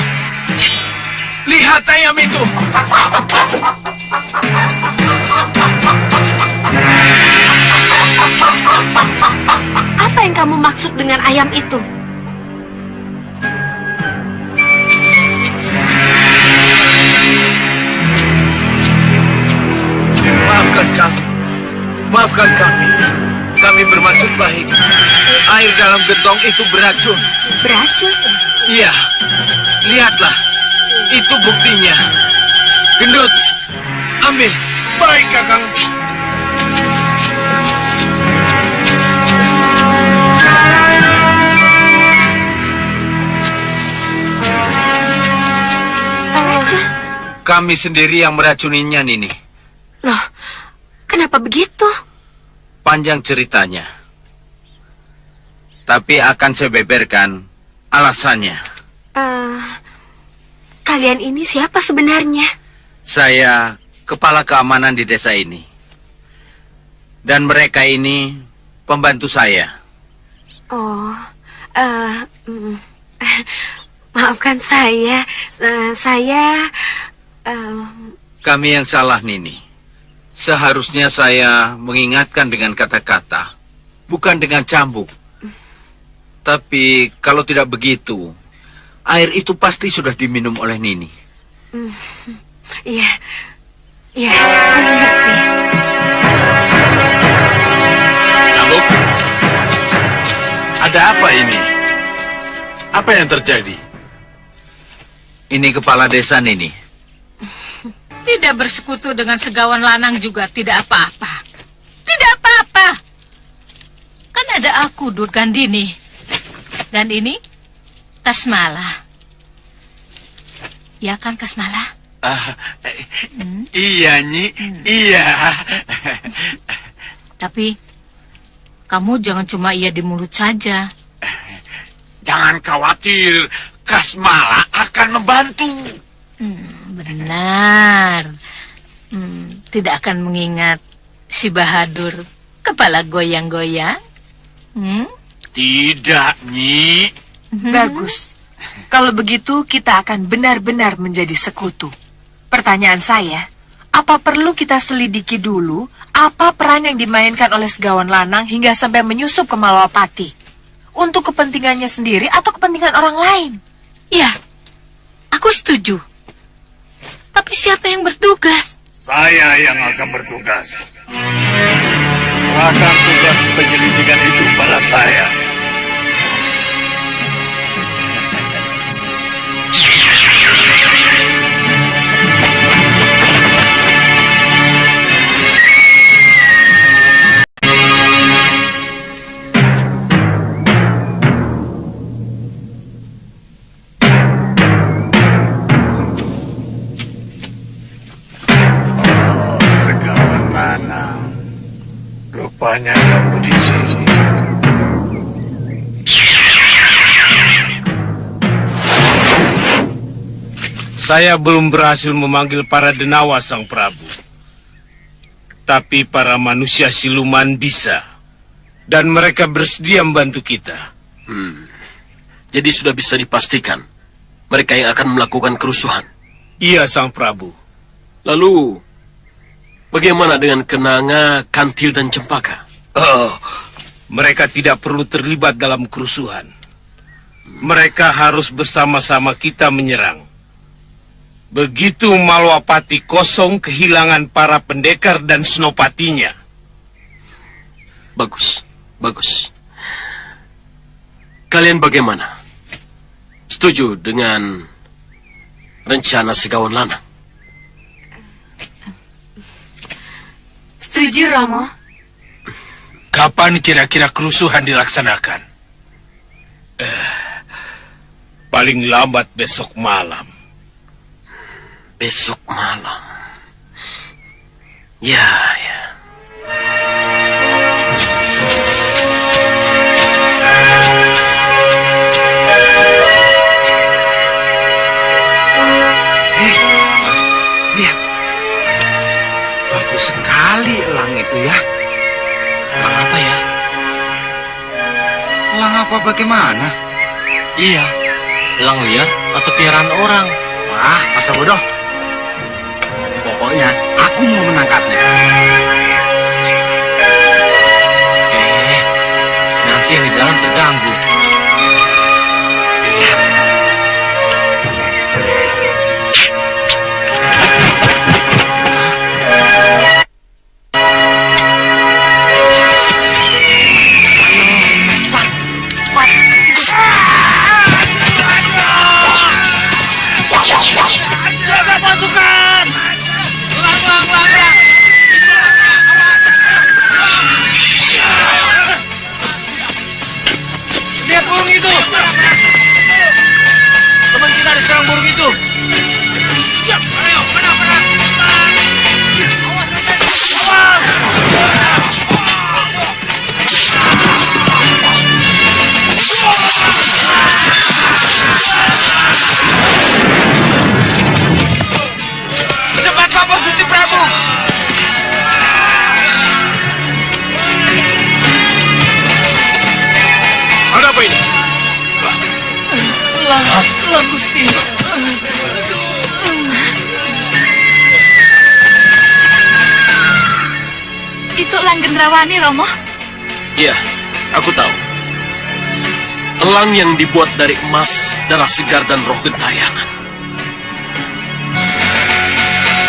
S6: Lihat ayam itu!
S1: maksud dengan ayam itu?
S9: Maafkan kami. Maafkan kami. Kami bermaksud baik. Air dalam gentong itu beracun.
S1: Beracun?
S9: Iya. Lihatlah. Itu buktinya. Gendut. Ambil.
S6: Baik, Kakang.
S1: Beracun?
S9: Kami sendiri yang meracuninya, Nini.
S1: Loh, kenapa begitu?
S9: Panjang ceritanya. Tapi akan saya beberkan alasannya.
S1: Kalian ini siapa sebenarnya?
S9: Saya kepala keamanan di desa ini. Dan mereka ini pembantu saya.
S1: Oh, maafkan saya.
S9: Kami yang salah, Nini. Seharusnya saya mengingatkan dengan kata-kata, bukan dengan cambuk. Tapi kalau tidak begitu, air itu pasti sudah diminum oleh Nini.
S1: Iya, saya mengerti.
S8: Cambuk, ada apa ini? Apa yang terjadi?
S9: Ini kepala desa, Nini.
S13: Tidak bersekutu dengan segawan lanang juga tidak apa-apa. Tidak apa-apa. Kan ada aku, Durgandini. Dan ini Kasmala. Ya kan, Kasmala?
S8: Iya, Nyi. Iya.
S13: Tapi kamu jangan cuma iya di mulut saja.
S8: Jangan khawatir, Kasmala akan membantu.
S13: Benar. Tidak akan mengingat si Bahadur kepala goyang-goyang.
S8: Tidak, Nyi.
S4: Bagus. Kalau begitu kita akan benar-benar menjadi sekutu. Pertanyaan saya, apa perlu kita selidiki dulu apa peran yang dimainkan oleh Segawan Lanang hingga sampai menyusup ke Malawapati? Untuk kepentingannya sendiri atau kepentingan orang lain?
S13: Ya, aku setuju. Tapi siapa yang bertugas?
S8: Saya yang akan bertugas. Serahkan tugas penyelidikan itu pada saya. Rupanya kamu di sini.
S12: Saya belum berhasil memanggil para denawa, Sang Prabu. Tapi para manusia siluman bisa. Dan mereka bersedia membantu kita.
S10: Jadi sudah bisa dipastikan mereka yang akan melakukan kerusuhan.
S12: Iya, Sang Prabu.
S10: Lalu bagaimana dengan Kenanga, Kantil, dan Cempaka?
S12: Mereka tidak perlu terlibat dalam kerusuhan. Mereka harus bersama-sama kita menyerang. Begitu Malwapati kosong, kehilangan para pendekar dan senopatinya.
S10: Bagus, bagus. Kalian bagaimana? Setuju dengan rencana Segawan Lanang?
S4: Setuju, Romo.
S12: Kapan kira-kira kerusuhan dilaksanakan? Paling lambat besok malam.
S10: Besok malam. Ya.
S9: Lihat. Bagus sekali elang itu ya.
S7: Elang apa ya?
S9: Elang apa bagaimana?
S7: Iya, elang liar atau piaraan orang.
S9: Masa bodoh. Pokoknya aku mau menangkapnya.
S7: Nanti yang di dalam terganggu.
S10: Tolong Gusti.
S4: Itu Elang Gendrawani, Romo.
S10: Iya, aku tahu. Elang yang dibuat dari emas, darah segar, dan roh gentayangan.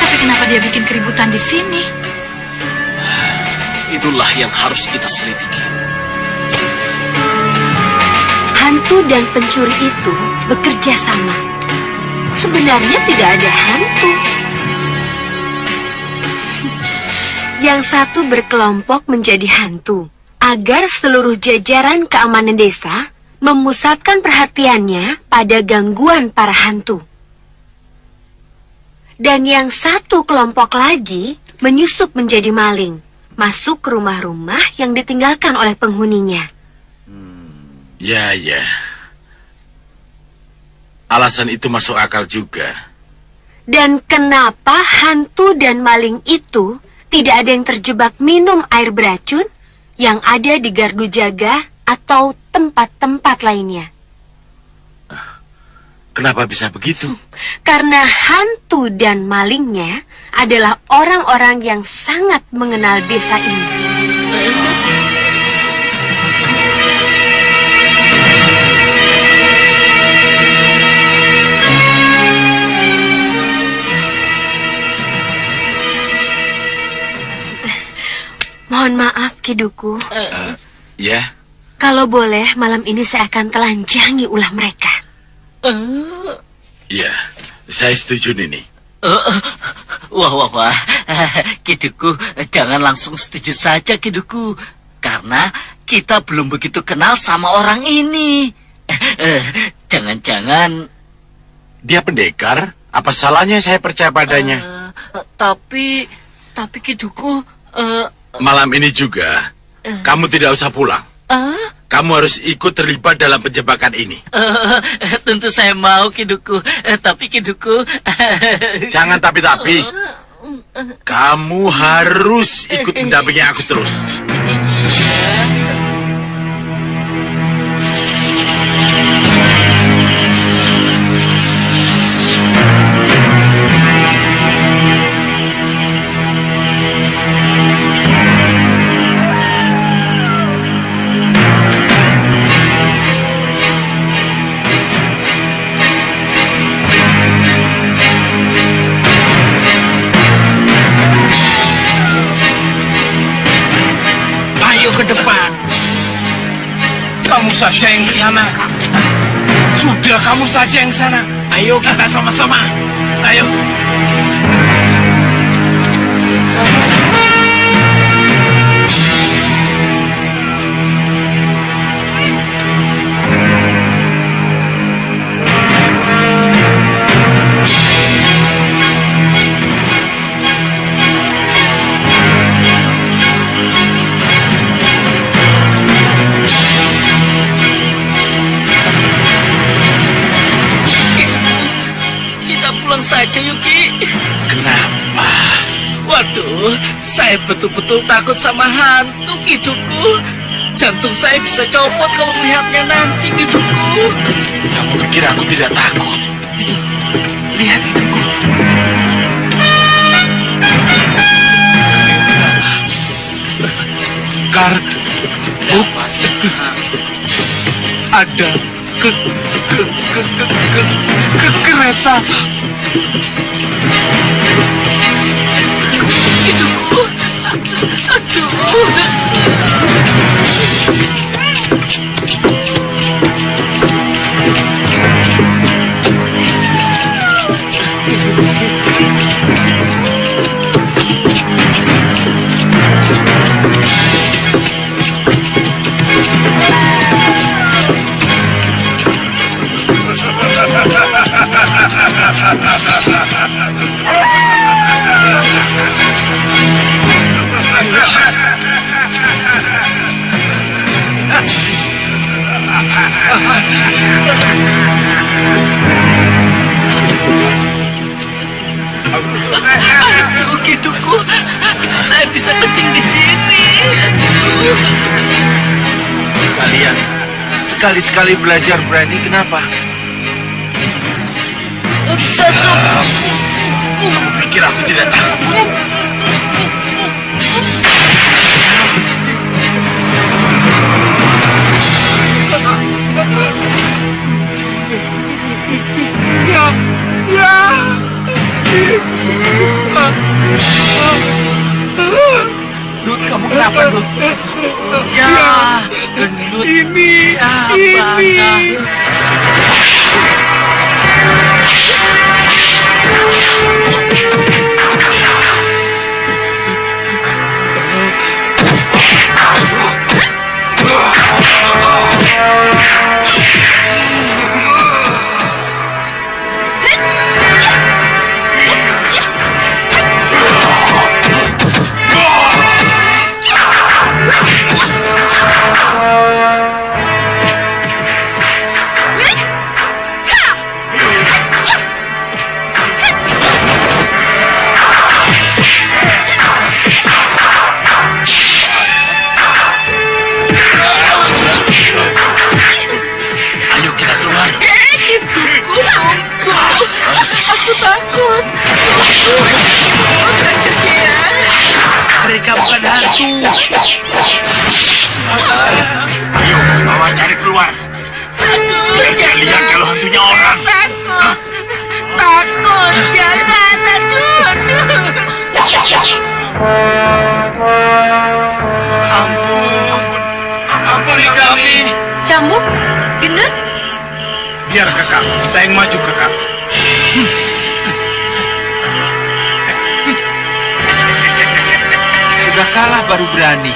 S4: Tapi kenapa dia bikin keributan di sini?
S10: Itulah yang harus kita selidiki.
S1: Hantu dan pencuri itu bekerja sama. Sebenarnya tidak ada hantu. Yang satu berkelompok menjadi hantu agar seluruh jajaran keamanan desa memusatkan perhatiannya pada gangguan para hantu. Dan yang satu kelompok lagi menyusup menjadi maling, masuk ke rumah-rumah yang ditinggalkan oleh penghuninya.
S8: Ya. Alasan itu masuk akal juga.
S1: Dan kenapa hantu dan maling itu tidak ada yang terjebak minum air beracun yang ada di gardu jaga atau tempat-tempat lainnya?
S8: Kenapa bisa begitu?
S1: Karena hantu dan malingnya adalah orang-orang yang sangat mengenal desa ini. Mohon maaf, Kiduku.
S8: Ya.
S1: Kalau boleh, malam ini saya akan telanjangi ulah mereka.
S8: Ya, saya setuju, Nini.
S14: Wah. Kiduku, jangan langsung setuju saja, Kiduku. Karena kita belum begitu kenal sama orang ini. Jangan-jangan...
S8: Dia pendekar? Apa salahnya saya percaya padanya?
S14: Tapi Kiduku...
S8: Malam ini juga, kamu tidak usah pulang. Kamu harus ikut terlibat dalam penjebakan ini.
S14: Tentu saya mau, Kiduku. Tapi Kiduku...
S8: Jangan tapi-tapi. Kamu harus ikut mendampingi aku terus.
S12: Kamu saja yang ke sana. Sudah, kamu saja yang ke sana. Ayo kita sama-sama. Ayo.
S14: Saja, Yuki.
S8: Kenapa?
S14: Waduh, saya betul-betul takut sama hantu, Kiduku. Jantung saya bisa copot kalau melihatnya nanti, Kiduku.
S8: Kamu pikir aku tidak takut? Itu, lihat Kiduku.
S12: Ada kereta.
S14: Kiduku, aduh. Aduh, Kiduku, saya bisa kencing di sini.
S9: Kalian sekali-sekali belajar berani, kenapa?
S8: Kamu pikir aku tidak takut?
S5: Dut, kamu kenapa, Dut? Ya, gendut. Ini.
S8: Mereka bukan hantu. Ayo, bawa cari keluar. Biar dia lihat kalau hantunya orang.
S14: Takut, jangan, aduh.
S8: Ampuni kami.
S1: Cambuk, gendut.
S12: Biar kakak, saya yang maju kakak.
S9: Sudah kalah baru berani.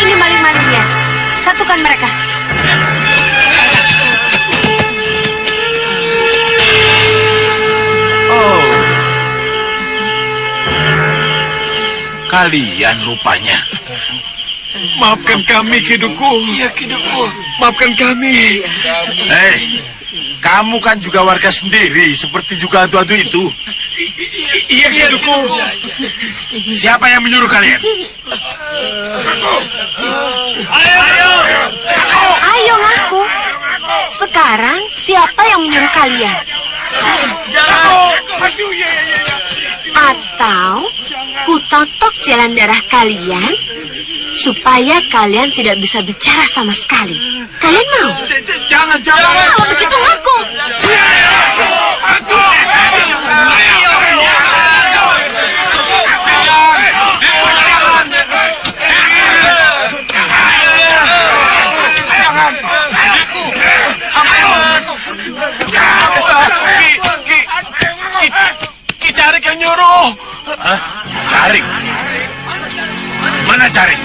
S1: Ini maling-malingnya. Satukan mereka.
S8: Oh, kalian rupanya.
S6: Maafkan kami, Kiduku.
S14: Iya, Kiduku.
S6: Maafkan kami.
S8: Hei, kamu kan juga warga sendiri, seperti juga hantu-hantu itu.
S6: Iya, Kiduku.
S8: Siapa yang menyuruh kalian?
S1: Ayo ngaku. Sekarang siapa yang menyuruh kalian? Atau kutotok jalan darah kalian supaya kalian tidak bisa bicara sama sekali. Kalian mau?
S6: Jangan.
S1: Kalau begitu ngaku.
S6: Ki Carik yang nyuruh.
S8: Hah? Carik? Mana Carik?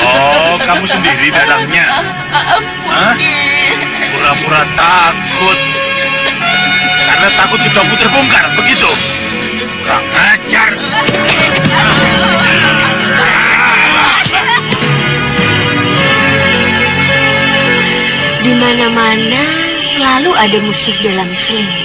S8: Oh, kamu sendiri dadangnya? Hah? Pura-pura takut. Karena takut kecomu terbongkar, begitu? Kurang ajar.
S1: Di mana-mana selalu ada musuh dalam selimut.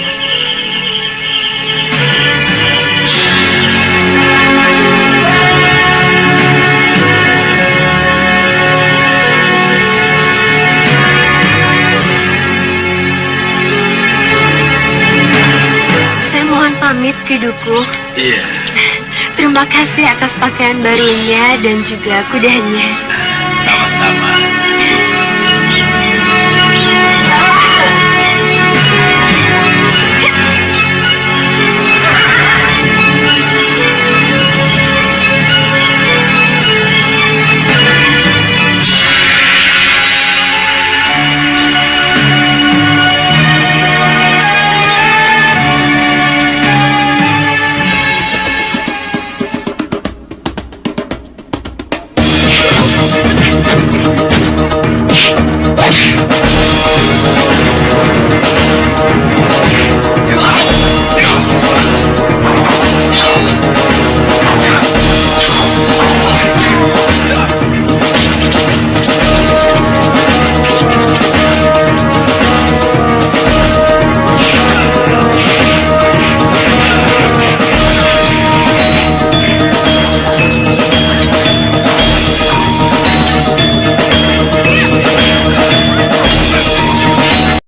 S1: Saya mohon pamit, Kiduku.
S8: Iya.
S1: Terima kasih atas pakaian barunya dan juga kudanya.